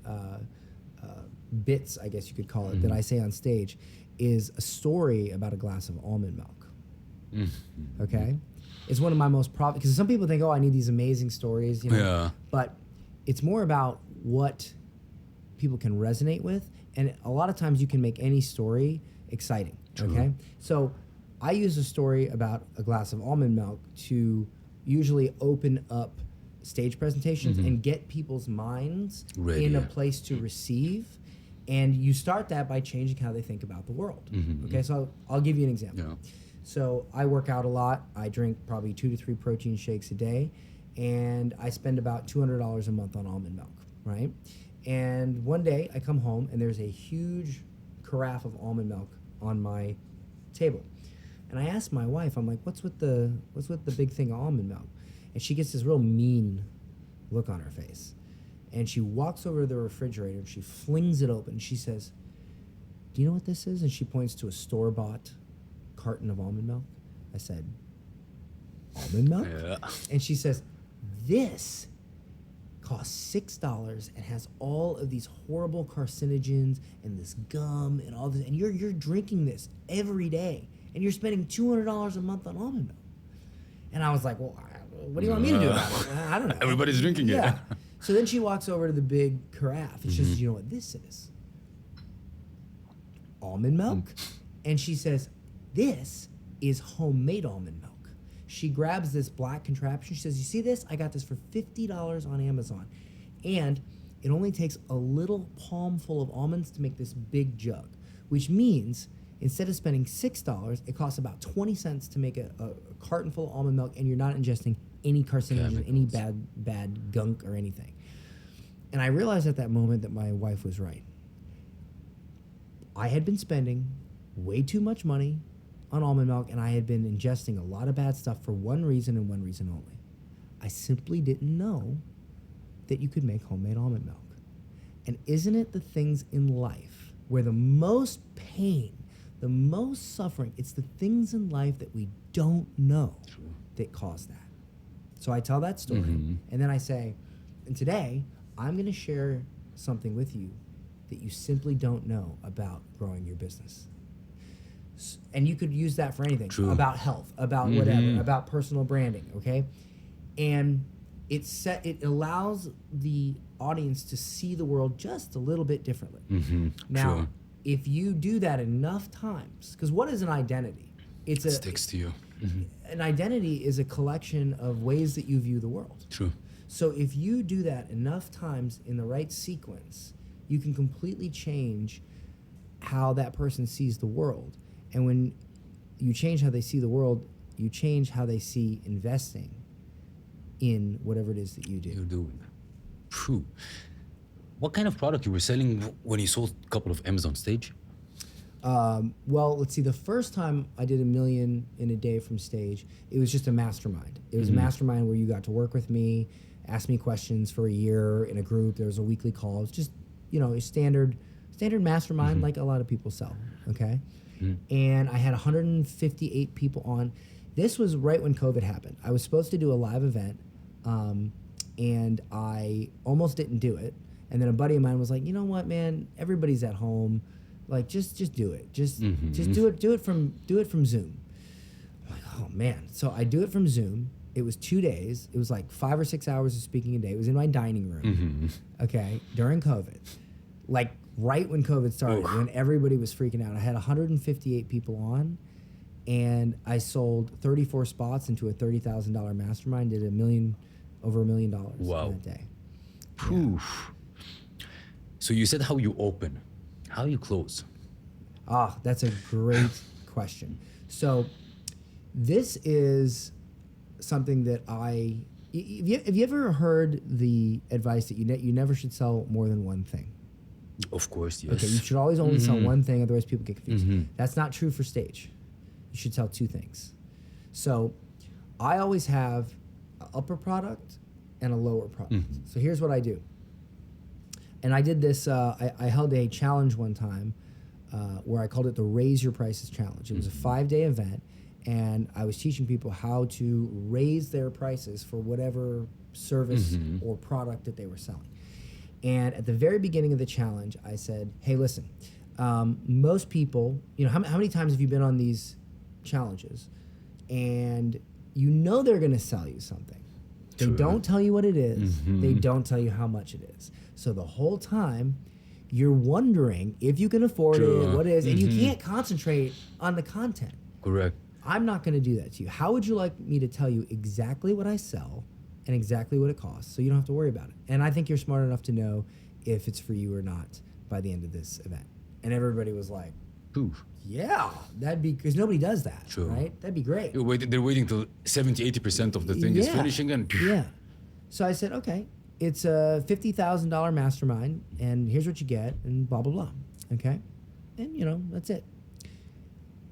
bits, I guess you could call it, that I say on stage is a story about a glass of almond milk. Okay, it's one of my most because some people think, oh, I need these amazing stories, you know. Yeah. But it's more about what people can resonate with, and a lot of times you can make any story exciting. True. Okay, so I use a story about a glass of almond milk to usually open up stage presentations and get people's minds Ready. in a place to receive. And you start that by changing how they think about the world. Okay, so I'll give you an example. Yeah. So I work out a lot. I drink probably 2 to 3 protein shakes a day, and I spend about $200 a month on almond milk, right? And one day I come home and there's a huge carafe of almond milk on my table. And I asked my wife, I'm like, what's with the big thing of almond milk? And she gets this real mean look on her face. And she walks over to the refrigerator and she flings it open. She says, do you know what this is? And she points to a store-bought carton of almond milk. I said, almond milk? Yeah. And she says, this costs $6 and has all of these horrible carcinogens and this gum and all this. And you're drinking this every day. And you're spending $200 a month on almond milk. And I was like, well, what do you want me to do about it? I don't know. Everybody's drinking it. Yeah. So then she walks over to the big carafe and she says, you know what this is? Almond milk. And she says, this is homemade almond milk. She grabs this black contraption. She says, you see this? I got this for $50 on Amazon. And it only takes a little palm full of almonds to make this big jug, which means instead of spending $6, it costs about 20 cents to make a carton full of almond milk, and you're not ingesting any carcinogens, any bad gunk or anything. And I realized at that moment that my wife was right. I had been spending way too much money on almond milk, and I had been ingesting a lot of bad stuff for one reason and one reason only. I simply didn't know that you could make homemade almond milk. And isn't it the things in life where the most pain, the most suffering, it's the things in life that we don't know that cause that. So I tell that story, and then I say, and today, I'm going to share something with you that you simply don't know about growing your business. And you could use that for anything, about health, about whatever, about personal branding, okay? And it allows the audience to see the world just a little bit differently. Now, if you do that enough times, because what is an identity? It sticks to you. An identity is a collection of ways that you view the world. True. So if you do that enough times in the right sequence, you can completely change how that person sees the world. And when you change how they see the world, you change how they see investing in whatever it is that you do. You're doing. True. What kind of product you were selling when you sold a couple of M's on stage? Well, let's see. The first time I did $1 million in a day from stage, it was just a mastermind. It was a mastermind where you got to work with me, ask me questions for a year in a group. There was a weekly call. It was just, a standard mastermind like a lot of people sell. Okay. And I had 158 people on. This was right when COVID happened. I was supposed to do a live event, and I almost didn't do it. And then a buddy of mine was like, you know what, man, everybody's at home. Like, just do it. Just do it from Zoom. I'm like, oh man. So I do it from Zoom. It was 2 days. It was like 5 or 6 hours of speaking a day. It was in my dining room. Okay, during COVID. Like right when COVID started, when everybody was freaking out. I had 158 people on, and I sold 34 spots into a $30,000 mastermind. Did over $1 million in that day. Poof. So you said how you open. How you close? That's a great question. So this is something that have you ever heard the advice that you never should sell more than one thing? Of course, yes. Okay, you should always only sell one thing, otherwise people get confused. That's not true for stage. You should sell 2 things. So I always have an upper product and a lower product. So here's what I do. And I did this, I held a challenge one time where I called it the Raise Your Prices Challenge. It was a 5-day event, and I was teaching people how to raise their prices for whatever service or product that they were selling. And at the very beginning of the challenge, I said, hey, listen, most people, you know, how many times have you been on these challenges and you know they're going to sell you something? They don't tell you what it is. They don't tell you how much it is. So the whole time, you're wondering if you can afford it, what it is, and you can't concentrate on the content. Correct. I'm not going to do that to you. How would you like me to tell you exactly what I sell and exactly what it costs so you don't have to worry about it? And I think you're smart enough to know if it's for you or not by the end of this event. And everybody was like, Poof. yeah, that'd be, because nobody does that, True. right? That'd be great. They're waiting till 70-80% of the thing is finishing and Yeah. So I said, okay, it's a $50,000 mastermind, and here's what you get, and blah, blah, blah. Okay? And, you know, that's it.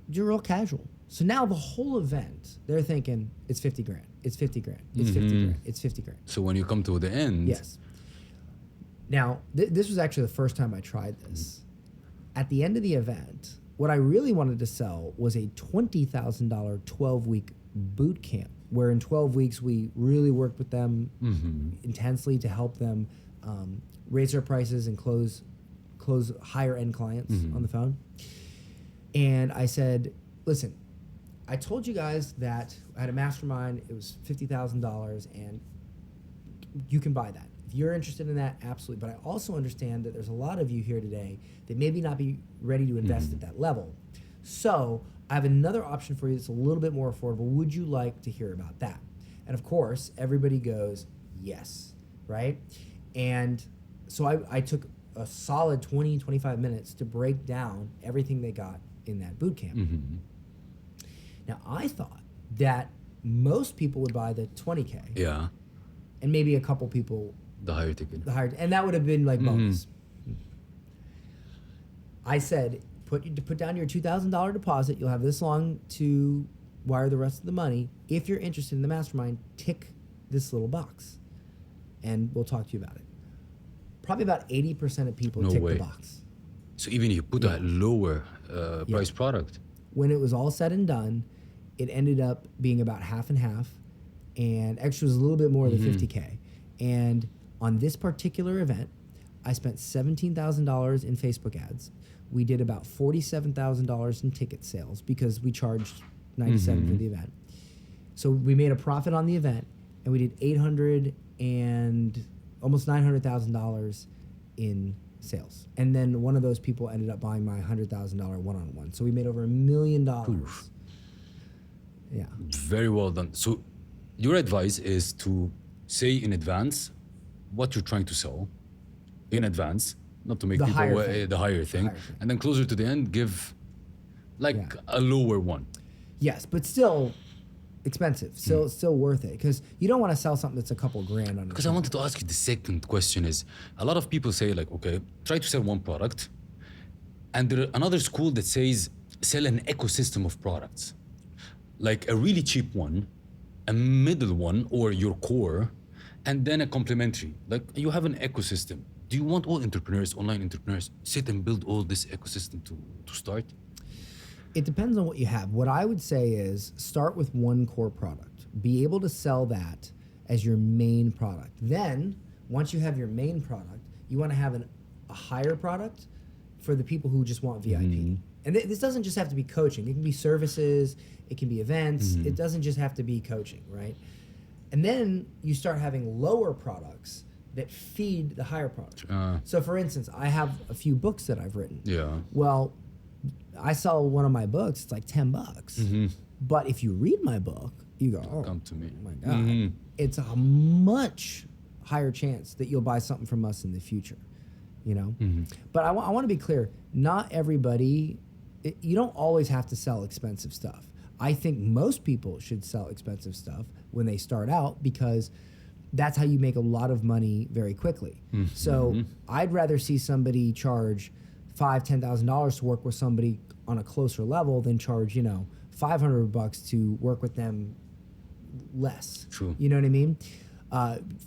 You're real casual. So now the whole event, they're thinking, it's 50 grand. It's 50 grand. It's 50 grand. It's 50 grand. So when you come to the end, Yes. Now, this was actually the first time I tried this. At the end of the event, what I really wanted to sell was a $20,000 12-week boot camp, where in 12 weeks we really worked with them intensely to help them raise their prices and close higher end clients on the phone. And I said, listen, I told you guys that I had a mastermind. It was $50,000, and you can buy that. If you're interested in that, absolutely. But I also understand that there's a lot of you here today that maybe not be ready to invest at that level. So I have another option for you that's a little bit more affordable. Would you like to hear about that? And of course, everybody goes, yes, right? And so I took a solid 20, 25 minutes to break down everything they got in that boot camp. Now, I thought that most people would buy the 20K. yeah, And maybe a couple people the higher ticket. and that would have been like bonus. I said, put down your $2,000 deposit. You'll have this long to wire the rest of the money. If you're interested in the mastermind, tick this little box, and we'll talk to you about it. Probably about 80% of people tick the box. So even if you put a lower price product, When it was all said and done, it ended up being about half and half, and extra was a little bit more than 50K. And on this particular event, I spent $17,000 in Facebook ads. We did about $47,000 in ticket sales because we charged $97 for the event. So we made a profit on the event, and we did $800 and almost $900,000 in sales. And then one of those people ended up buying my $100,000 one-on-one. So we made over $1 million. Yeah. very well done. So your advice is to say in advance what you're trying to sell in advance, not to make The people higher thing. the higher thing, higher thing. and then closer to the end give like a lower one. Yes, but still expensive. Still worth it, because you don't want to sell something that's a couple grand on it. Because I wanted to ask you the second question is, a lot of people say like, okay, try to sell one product, and there another school that says sell an ecosystem of products, like a really cheap one, a middle one, or your core, and then a complementary. Like you have an ecosystem. Do you want all entrepreneurs, online entrepreneurs, sit and build all this ecosystem to start? It depends on what you have. What I would say is start with one core product. Be able to sell that as your main product. Then, once you have your main product, you want to have a higher product for the people who just want VIP. And this doesn't just have to be coaching. It can be services, it can be events. It doesn't just have to be coaching, right? And then you start having lower products that feed the higher product. So for instance, I have a few books that I've written. Yeah. Well, I sell one of my books, it's like $10. But if you read my book, you go, oh, Come to me. my God. It's a much higher chance that you'll buy something from us in the future, you know? But I want to be clear, not everybody, you don't always have to sell expensive stuff. I think most people should sell expensive stuff when they start out, because that's how you make a lot of money very quickly. So I'd rather see somebody charge $5,000, $10,000 to work with somebody on a closer level than charge, you know, $500 to work with them less. True. You know what I mean?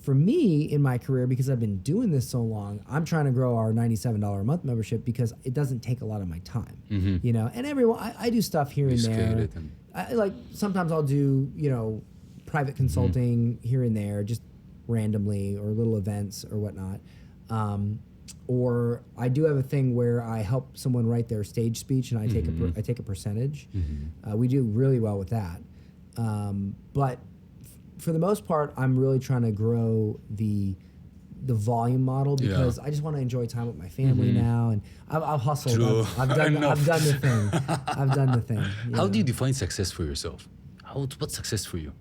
For me in my career, because I've been doing this so long, I'm trying to grow our $97 a month membership because it doesn't take a lot of my time, you know. And I do stuff here and there. I, like sometimes I'll do, you know, private consulting here and there, just randomly, or little events or whatnot. Or I do have a thing where I help someone write their stage speech, and I take a percentage. We do really well with that. But for the most part, I'm really trying to grow the volume model because I just want to enjoy time with my family now, and I've hustled. I've done the thing. I've done the thing. How do you define success for yourself? What's success for you?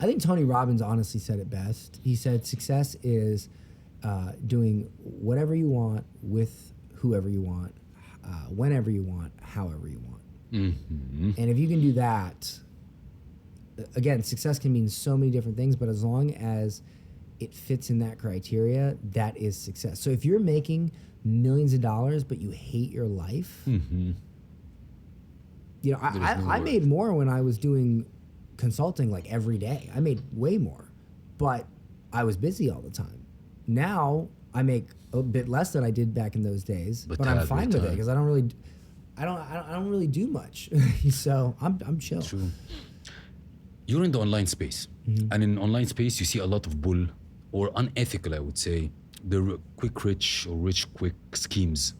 I think Tony Robbins honestly said it best. He said success is doing whatever you want with whoever you want, whenever you want, however you want. And if you can do that, again, success can mean so many different things, but as long as it fits in that criteria, that is success. So if you're making millions of dollars, but you hate your life, you know, I made more when I was doing consulting like every day. I made way more, but I was busy all the time. Now I make a bit less than I did back in those days, but I'm fine with it because I don't really do much. So I'm chill. True. You're in the online space, and in online space, you see a lot of bull or unethical, I would say, the quick rich or rich quick schemes.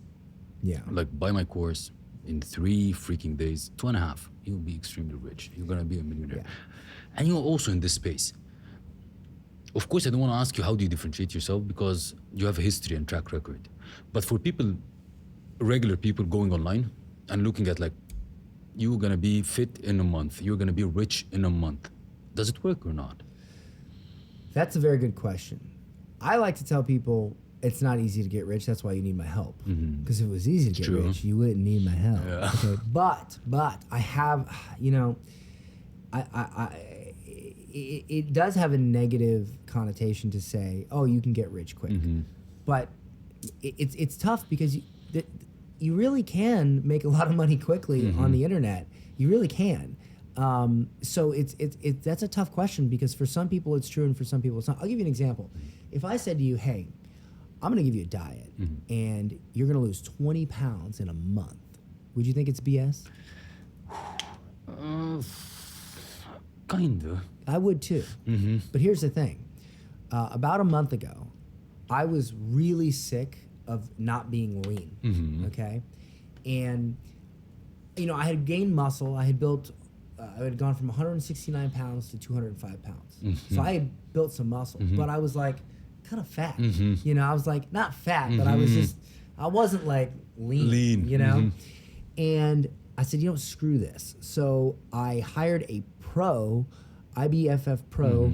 Yeah. Like buy my course in 3 freaking days, 2.5, you'll be extremely rich. You're gonna be a millionaire. Yeah. And you're also in this space. Of course, I don't want to ask you how do you differentiate yourself because you have a history and track record. But for people, regular people going online and looking at like, you're gonna be fit in a month, you're gonna be rich in a month. Does it work or not? That's a very good question. I like to tell people it's not easy to get rich. That's why you need my help. Because if it was easy to get rich, you wouldn't need my help. Yeah. Okay? But I have, you know, it does have a negative connotation to say, oh, you can get rich quick. But it's tough because you really can make a lot of money quickly on the internet. You really can. So that's a tough question because for some people it's true and for some people it's not. I'll give you an example. If I said to you, hey, I'm gonna give you a diet and you're gonna lose 20 pounds in a month, would you think it's BS? Kinda. I would too. But here's the thing. About a month ago, I was really sick of not being lean, okay? And, you know, I had gained muscle. I had built, I had gone from 169 pounds to 205 pounds. So I had built some muscle, but I was like kind of fat. You know, I was like, not fat, but I was just, I wasn't like lean. You know? And I said, you know, screw this. So I hired a pro, IBFF pro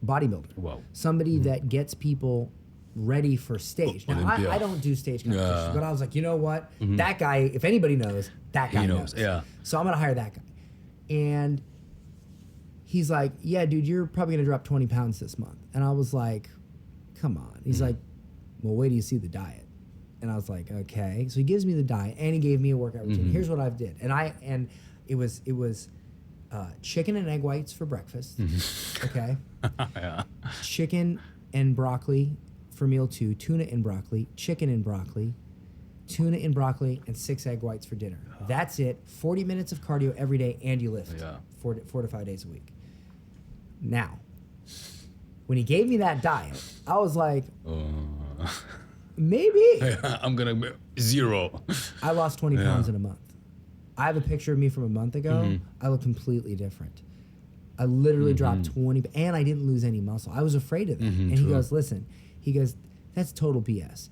bodybuilder. Wow. Somebody that gets people ready for stage. Now, I don't do stage competitions, but I was like, you know what? That guy, if anybody knows, that guy knows. Yeah. So I'm going to hire that guy. And he's like, yeah, dude, you're probably going to drop 20 pounds this month. And I was like, come on. He's like, well, wait till you see the diet. And I was like, okay. So he gives me the diet and he gave me a workout routine. Here's what I've did. And it was chicken and egg whites for breakfast. Okay. Chicken and broccoli for meal 2, tuna and broccoli, chicken and broccoli, tuna and broccoli, and 6 egg whites for dinner. That's it. 40 minutes of cardio every day, and you lift 4 to 5 days a week. Now, when he gave me that diet, I was like, maybe. I'm gonna be 0. I lost 20 pounds in a month. I have a picture of me from a month ago. I look completely different. I literally dropped 20, and I didn't lose any muscle. I was afraid of that. And he goes, listen, he goes, that's total BS.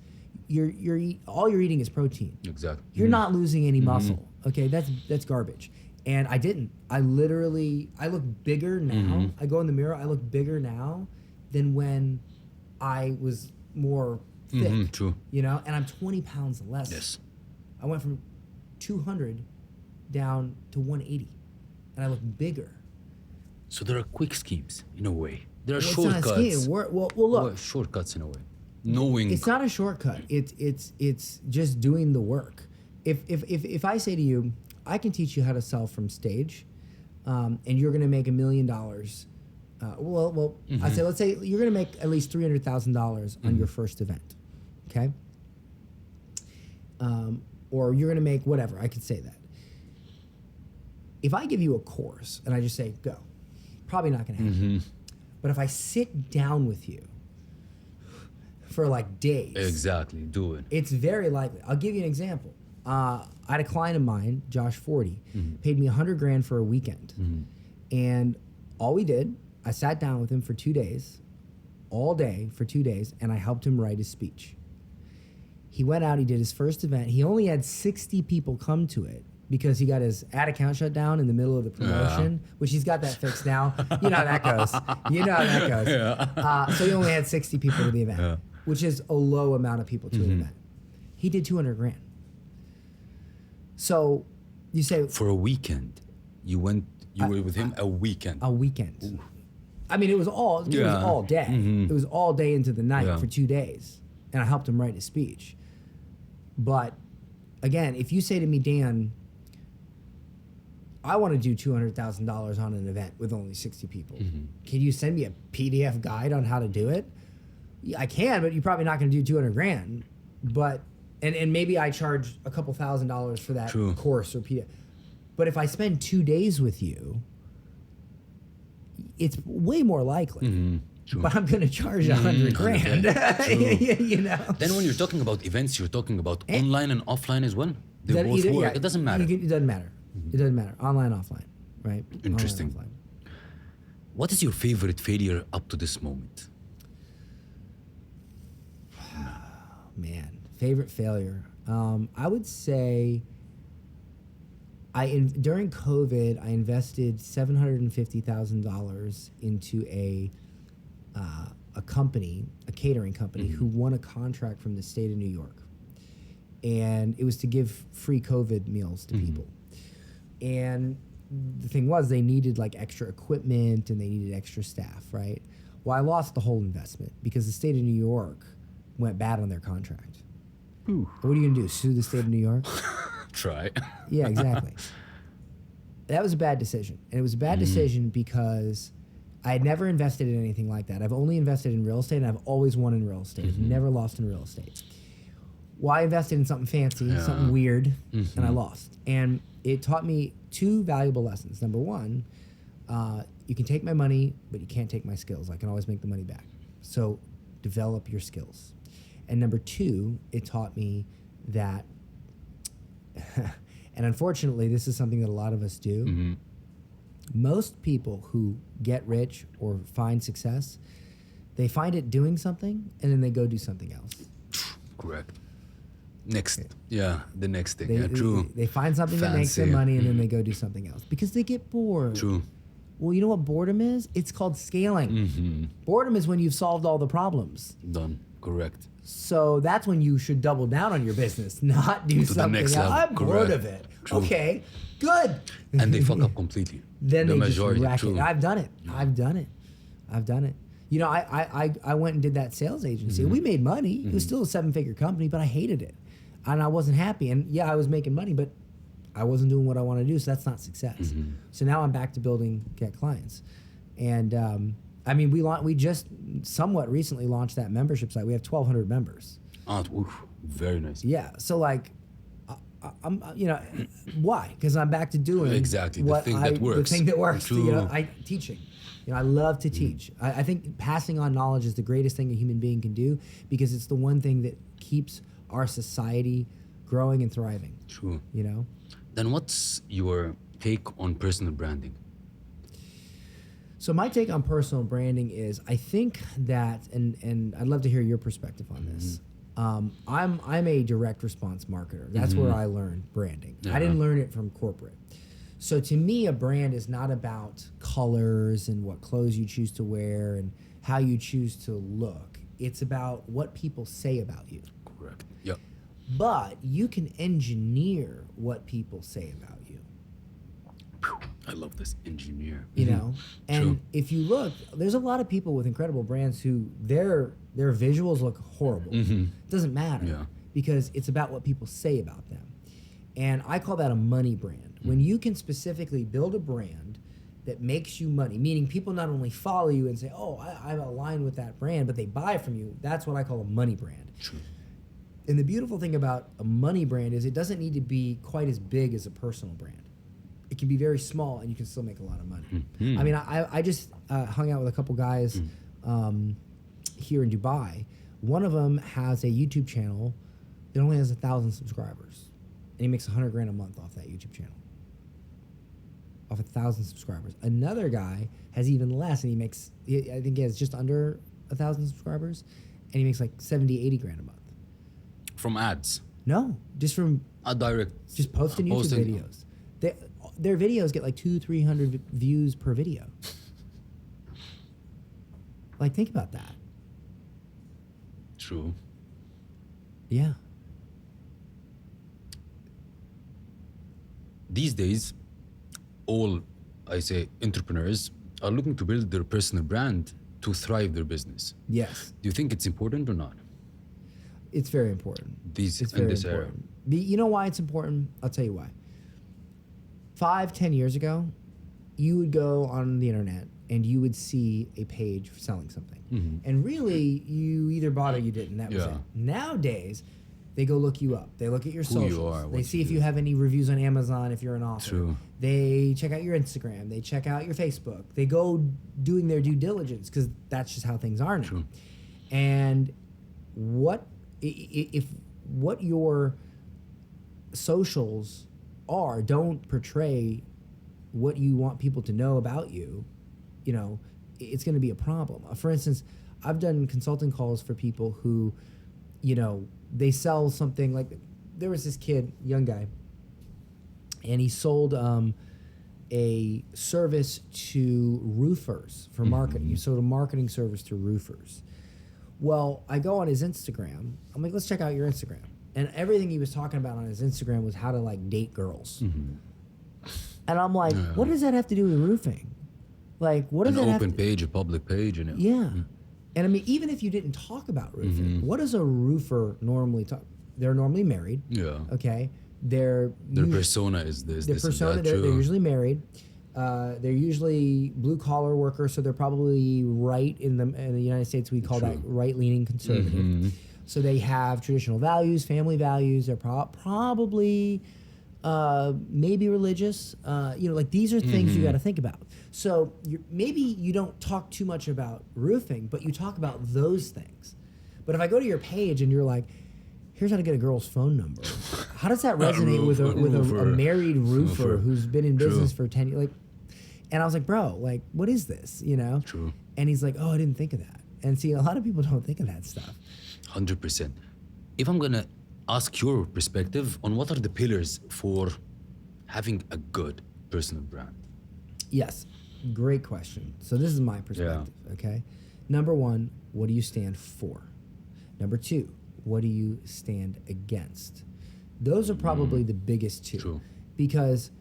All you're eating is protein. Exactly. You're not losing any muscle. Okay, that's garbage. And I didn't. I look bigger now. I go in the mirror, I look bigger now than when I was more thick. True. You know, and I'm 20 pounds less. Yes. I went from 200 down to 180, and I look bigger. So there are quick schemes in a way. There are It's shortcuts. not a scheme. Well, look. Shortcuts in a way. Knowing. It's not a shortcut. It's just doing the work. If I say to you, I can teach you how to sell from stage, and you're going to make $1 million I say, let's say you're going to make at least $300,000 on your first event, okay? Or you're going to make whatever. I could say that. If I give you a course and I just say go, probably not going to happen. But if I sit down with you for like days, Exactly, do it. it's very likely. I'll give you an example. I had a client of mine, Josh 40, paid me $100,000 for a weekend, and all we did, I sat down with him for 2 days, all day for 2 days, and I helped him write his speech. He went out, he did his first event. He only had 60 people come to it because he got his ad account shut down in the middle of the promotion, which he's got that fixed now. You know how that goes. You know how that goes. So he only had 60 people to the event, which is a low amount of people to an event. He did $200,000. So you say For a weekend, you were with him a weekend. a weekend. Ooh. I mean, it was all day. It was all day into the night for 2 days, and I helped him write his speech. But again, if you say to me, Dan, I want to do $200,000 on an event with only 60 people, can you send me a PDF guide on how to do it? Yeah, I can, but you're probably not going to do $200,000. But and maybe I charge a couple $1,000s for that course or PDF. But if I spend 2 days with you, it's way more likely. But I'm going to charge $100,000. You know. Then when you're talking about events, you're talking about online and offline as well. They both work. Yeah, it doesn't matter. It doesn't matter. It doesn't matter. Online, offline, right? Interesting. Online, offline. What is your favorite failure up to this moment? Man, favorite failure. I would say during COVID, I invested $750,000 into a company, a catering company, who won a contract from the state of New York. And it was to give free COVID meals to people. And the thing was, they needed like extra equipment and they needed extra staff, right? Well, I lost the whole investment because the state of New York went bad on their contract. Ooh. What are you gonna do? Sue the state of New York? Try. Yeah, exactly. That was a bad decision. And it was a bad decision because I had never invested in anything like that. I've only invested in real estate, and I've always won in real estate. I've never lost in real estate. Well, I invested in something fancy, something weird, and I lost. And it taught me two valuable lessons. Number one, you can take my money, but you can't take my skills. I can always make the money back. So develop your skills. And number two, it taught me that, and unfortunately, this is something that a lot of us do. Most people who get rich or find success, they find it doing something, and then they go do something else. Correct. Next, the next thing. True. They find something that makes them money, and then they go do something else because they get bored. True. Well, you know what boredom is? It's called scaling. Boredom is when you've solved all the problems. Done. Correct. So that's when you should double down on your business, not do something else. I'm bored of it. True. Okay, good. And they fuck up completely. Then the they majority. just rack True. it. I've done it. I've done it. You know, I went and did that sales agency. We made money. It was still a 7-figure company, but I hated it. And I wasn't happy. And yeah, I was making money, but I wasn't doing what I want to do, so that's not success. So now I'm back to get clients. And I mean, we just somewhat recently launched that membership site. We have 1,200 members. Very nice. Yeah. So like, I'm why? Because I'm back to doing exactly what the thing that works. The thing that works. True. You know, teaching. You know, I love to teach. I think passing on knowledge is the greatest thing a human being can do because it's the one thing that keeps our society growing and thriving. True. You know. Then what's your take on personal branding? So my take on personal branding is I think that, and I'd love to hear your perspective on this. I'm a direct response marketer. That's where I learned branding. I didn't learn it from corporate. So to me, a brand is not about colors and what clothes you choose to wear and how you choose to look. It's about what people say about you. Correct. Yep. But you can engineer what people say about you. I love this engineer. You know, and True. if you look, there's a lot of people with incredible brands who their visuals look horrible. Doesn't matter because it's about what people say about them. And I call that a money brand. When you can specifically build a brand that makes you money, meaning people not only follow you and say, oh, I'm aligned with that brand, but they buy from you. That's what I call a money brand. True. And the beautiful thing about a money brand is it doesn't need to be quite as big as a personal brand. It can be very small and you can still make a lot of money. Mm-hmm. I mean, I just hung out with a couple guys here in Dubai. One of them has a YouTube channel that only has 1,000 subscribers. And he makes $100 grand a month off that YouTube channel. Off 1,000 subscribers. Another guy has even less and he makes, I think he has just under 1,000 subscribers and he makes like 70, 80 grand a month. From ads? No, just from A direct. just posting YouTube videos. Their videos get like 200-300 views per video. Like, think about that. True. Yeah. These days, all, I say, entrepreneurs are looking to build their personal brand to thrive their business. Yes. Do you think it's important or not? It's very important. It's It's in very this era. important. You know why it's important? I'll tell you why. 5-10 years ago, you would go on the internet and you would see a page selling something. And really, you either bought or you didn't. That was Yeah. it. Nowadays, they go look you up. They look at your Who you socials. are, They what see you if do. you have any reviews on Amazon if you're an author. True. They check out your Instagram. They check out your Facebook. They go doing their due diligence because that's just how things are now. True. And if what your socials don't portray what you want people to know about you, you know, it's going to be a problem. For instance, I've done consulting calls for people who, you know, they sell something like, there was this kid, young guy, and he sold a service to roofers for marketing. He sold a marketing service to roofers. Well, I go on his Instagram. I'm like, let's check out your Instagram. And everything he was talking about on his Instagram was how to like date girls. And I'm like, what does that have to do with roofing? Like, what does An that have open to... page, a public page, and Yeah. And I mean, even if you didn't talk about roofing, what does a roofer normally talk? They're normally married. Yeah. Okay. Their persona is this. Their this and persona, that, they're true. usually married. They're usually blue collar workers, so they're probably right in the United States. We call that right leaning conservative. So they have traditional values, family values. They're probably maybe religious. You know, like these are things you got to think about. So maybe you don't talk too much about roofing, but you talk about those things. But if I go to your page and you're like, here's how to get a girl's phone number. How does that resonate with a married roofer who's been in business for 10 years? Like, and I was like, bro, like, what is this? You know? True. And he's like, oh, I didn't think of that. And see, a lot of people don't think of that stuff. 100%. If I'm gonna ask your perspective on what are the pillars for having a good personal brand. Yes, great question. So this is my perspective, okay? Number one, what do you stand for? Number two, what do you stand against? Those are probably the biggest two. True. Because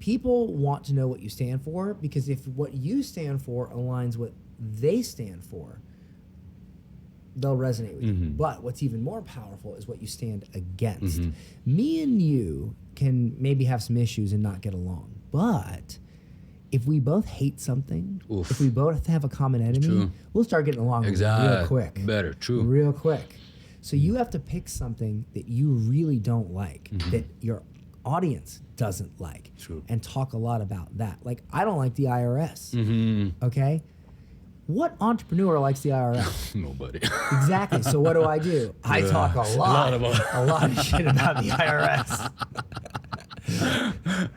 people want to know what you stand for, because if what you stand for aligns what they stand for, they'll resonate with you. But what's even more powerful is what you stand against. Me and you can maybe have some issues and not get along. But if we both hate something, if we both have a common enemy, we'll start getting along real quick. Better, true. Real quick. So you have to pick something that you really don't like, that your audience doesn't like, and talk a lot about that. Like, I don't like the IRS, okay? What entrepreneur likes the IRS? Nobody. Exactly. So what do? I talk a lot of shit about the IRS.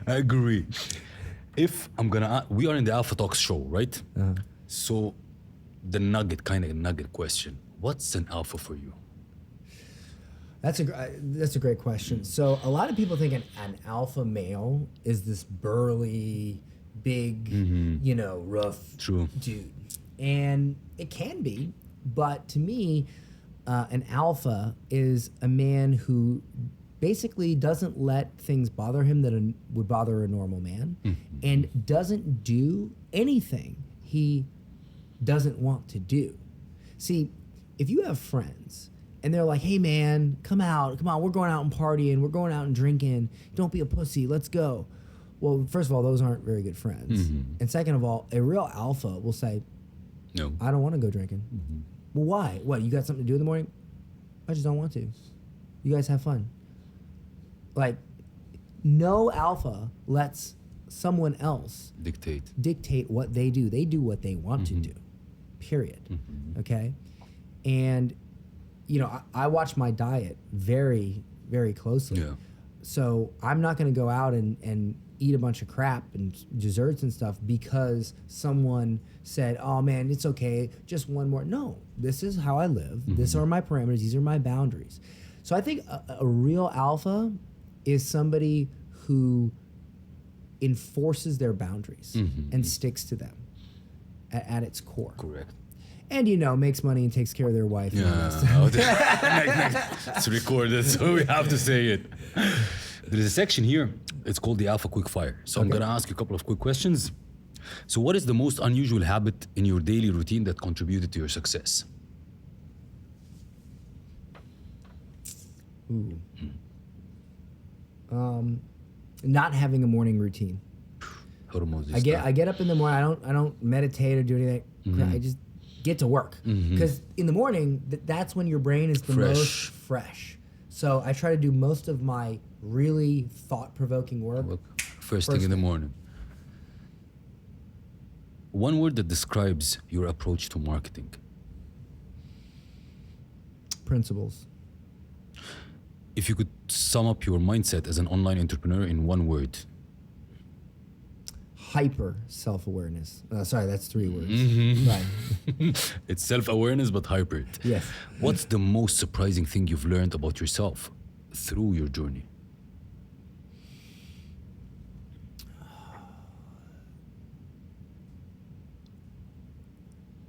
I agree. If I'm gonna, we are in the Alpha Talks show, right? So the nugget question. What's an alpha for you? That's a great question. So a lot of people think an alpha male is this burly, big, you know, rough dude. And it can be, but to me, an alpha is a man who basically doesn't let things bother him that would bother a normal man, and doesn't do anything he doesn't want to do. See, if you have friends and they're like, hey man, come on, we're going out and partying, we're going out and drinking, don't be a pussy, let's go. Well, first of all, those aren't very good friends. And second of all, a real alpha will say, No. I don't want to go drinking. Well, why? What, you got something to do in the morning? I just don't want to. You guys have fun. Like, no alpha lets someone else dictate what they do. They do what they want to do, period. Okay? And, you know, I watch my diet very, very closely. Yeah. So I'm not going to go out and eat a bunch of crap and desserts and stuff because someone said, oh man, it's okay, just one more. No, this is how I live. These are my parameters. These are my boundaries. So I think a real alpha is somebody who enforces their boundaries and sticks to them at its core. Correct. And, you know, makes money and takes care of their wife. It's recorded, so we have to say it. There is a section here. It's called the Alpha Quickfire. So I'm going to ask you a couple of quick questions. So what is the most unusual habit in your daily routine that contributed to your success? Not having a morning routine. I get up in the morning. I don't meditate or do anything. I just get to work because in the morning that's when your brain is the most fresh. So I try to do most of my really thought-provoking work first thing in the morning. One word that describes your approach to marketing. Principles. If you could sum up your mindset as an online entrepreneur in one word. Hyper self-awareness. Sorry, that's 3 words. Right. It's self-awareness, but hyper. Yes. What's the most surprising thing you've learned about yourself through your journey?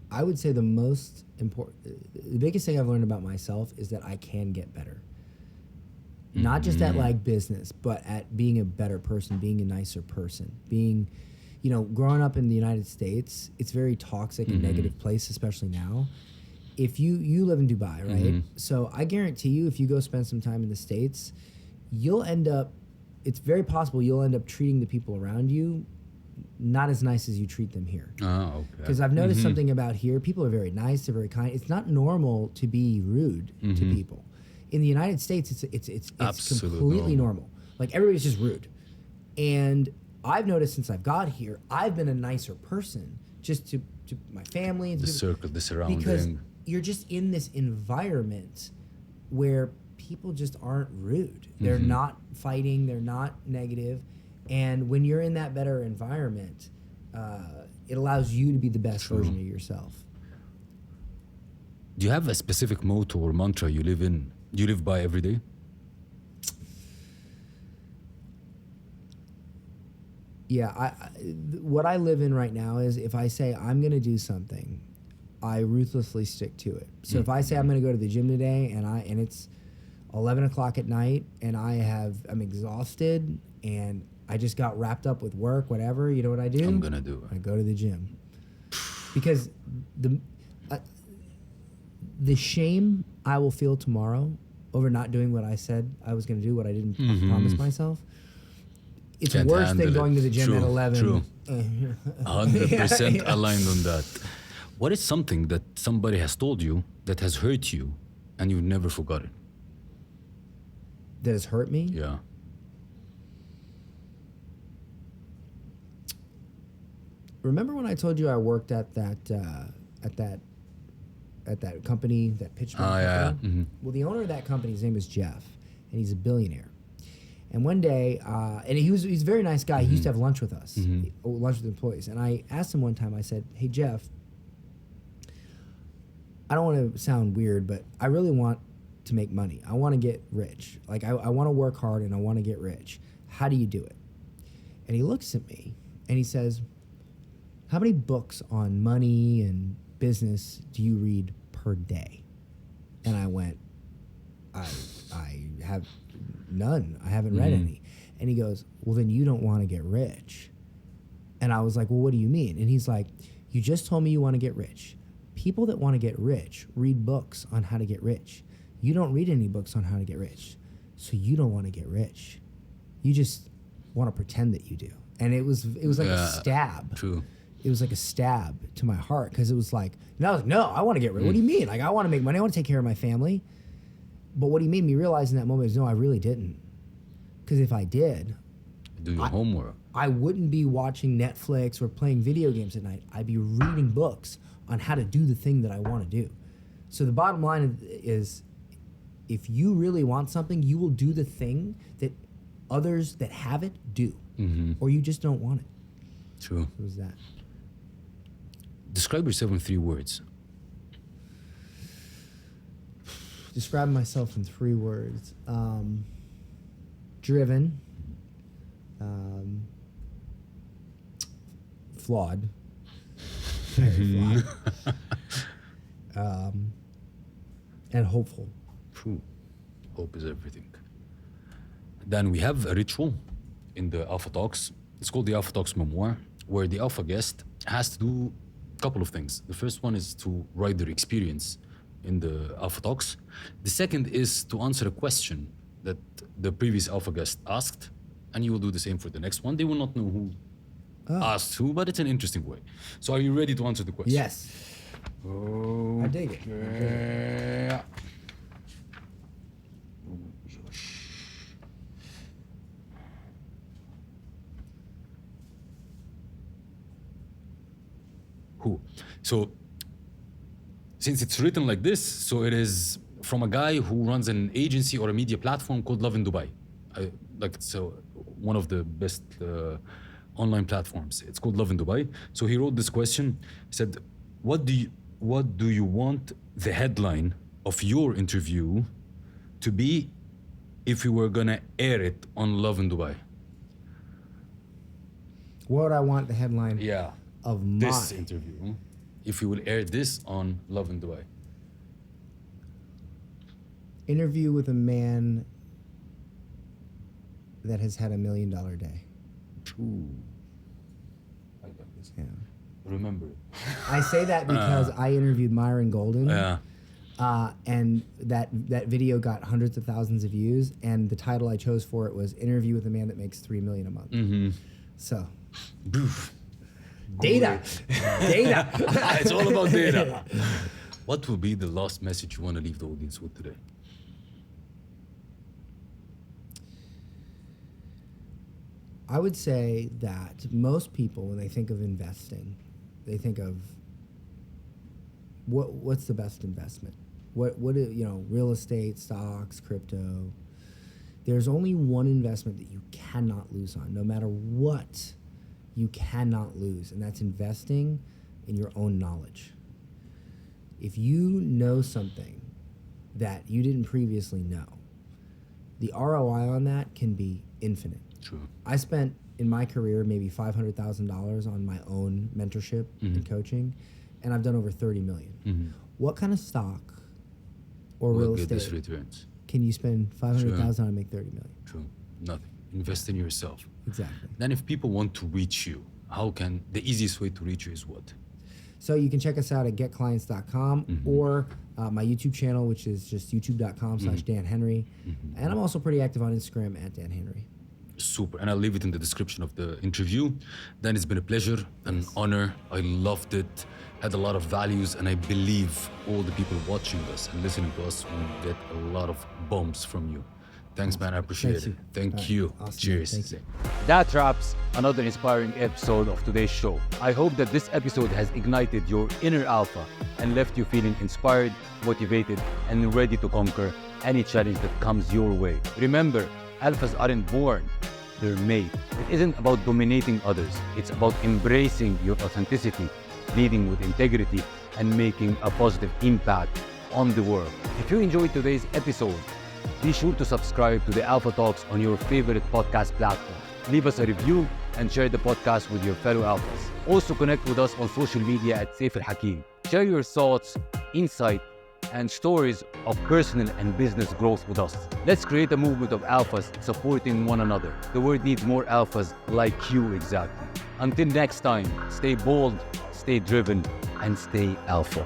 I would say the biggest thing I've learned about myself is that I can get better. Not just at like business, but at being a better person, being a nicer person, being, you know, growing up in the United States, it's a very toxic and negative place, especially now. If you live in Dubai, right? So I guarantee you, if you go spend some time in the States, it's very possible you'll end up treating the people around you not as nice as you treat them here. Oh, okay. Because I've noticed something about here. People are very nice, they're very kind. It's not normal to be rude to people. In the United States, it's completely normal. Like everybody's just rude. And I've noticed since I've got here, I've been a nicer person just to my family. And the circle, the surrounding. Because you're just in this environment where people just aren't rude. They're not fighting. They're not negative. And when you're in that better environment, it allows you to be the best version of yourself. Do you have a specific motto or mantra you live by every day? Yeah, what I live in right now is if I say I'm going to do something, I ruthlessly stick to it. So if I say I'm going to go to the gym today and it's 11 o'clock at night and I'm exhausted and I just got wrapped up with work, whatever, you know what I do? I'm going to do it. I go to the gym. Because the shame I will feel tomorrow over not doing what I said I was going to do, what I didn't promise myself, it's worse than going to the gym at 11. True. 100% aligned on that. What is something that somebody has told you that has hurt you and you've never forgotten? That has hurt me? Yeah. Remember when I told you I worked at that company, that pitch company? Yeah. Well, the owner of that company, his name is Jeff, and he's a billionaire. And one day, and he's a very nice guy. He used to have lunch with us, lunch with employees. And I asked him one time, I said, hey, Jeff, I don't want to sound weird, but I really want to make money. I want to get rich. Like, I want to work hard and I want to get rich. How do you do it? And he looks at me and he says, how many books on money and business do you read per day? And I went, I have none. I haven't read any. And he goes, well, then you don't want to get rich. And I was like, well, what do you mean? And he's like, you just told me you want to get rich. People that want to get rich read books on how to get rich. You don't read any books on how to get rich. So you don't want to get rich. You just want to pretend that you do. And it was like a stab. True. It was like a stab to my heart because it was like, and I was like, no, I want to get rid. What do you mean? Like, I want to make money. I want to take care of my family. But what he made me realize in that moment is, no, I really didn't. Because if I did, Do your homework. I wouldn't be watching Netflix or playing video games at night. I'd be reading books on how to do the thing that I want to do. So the bottom line is, if you really want something, you will do the thing that others that have it do, or you just don't want it. True. What was that? Describe yourself in 3 words. Describe myself in 3 words. Driven. Flawed. Very flawed. And hopeful. True. Hope is everything. Then we have a ritual in the Alpha Talks. It's called the Alpha Talks Memoir, where the Alpha guest has to do a couple of things. The first one is to write their experience in the Alpha Talks. The second is to answer a question that the previous Alpha guest asked, and you will do the same for the next one. They will not know who asked who, but it's an interesting way. So are you ready to answer the question? Yes. Oh, I dig it. yeah. Who? So, since it's written like this, so it is from a guy who runs an agency or a media platform called Love in Dubai. One of the best online platforms. It's called Love in Dubai. So he wrote this question. He said, "What do you want the headline of your interview to be if you were gonna air it on Love in Dubai?" What would I want the headline Yeah. of This my interview, if you will air this on Love in Dubai. interview with a man that has had $1 million day? True. I got this. Yeah. Remember it. I say that because I interviewed Myron Golden. Yeah. And that video got hundreds of thousands of views, and the title I chose for it was "Interview with a Man That Makes $3 million a Month." Mm-hmm. So, Boof. data. It's all about data. What will be the last message you want to leave the audience with today? I would say that most people, when they think of investing, they think of what's the best investment? Real estate, stocks, crypto. There's only one investment that you cannot lose on, no matter what. You cannot lose, and that's investing in your own knowledge. If you know something that you didn't previously know, the ROI on that can be infinite. True. I spent in my career maybe $500,000 on my own mentorship and coaching, and I've done over 30 million. Mm-hmm. What kind of stock or Will real get this estate returns. can you spend 500,000 and make 30 million? True. Nothing. Invest in yourself. Exactly. Then if people want to reach you, the easiest way to reach you is what? So you can check us out at getclients.com or my YouTube channel, which is just youtube.com/Dan Henry. And I'm also pretty active on Instagram at Dan Henry. Super. And I'll leave it in the description of the interview. Dan, it's been a pleasure, an honor. I loved it, had a lot of values, and I believe all the people watching us and listening to us will get a lot of bumps from you. Thanks, man. I appreciate it. Thank you. Awesome. Cheers. Thank you. That wraps another inspiring episode of today's show. I hope that this episode has ignited your inner alpha and left you feeling inspired, motivated, and ready to conquer any challenge that comes your way. Remember, alphas aren't born, they're made. It isn't about dominating others, it's about embracing your authenticity, leading with integrity, and making a positive impact on the world. If you enjoyed today's episode, be sure to subscribe to the Alpha Talks on your favorite podcast platform. Leave us a review and share the podcast with your fellow alphas. Also connect with us on social media at Saif Al Hakim. Share your thoughts, insight, and stories of personal and business growth with us. Let's create a movement of alphas supporting one another. The world needs more alphas like you exactly. Until next time, stay bold, stay driven, and stay alpha.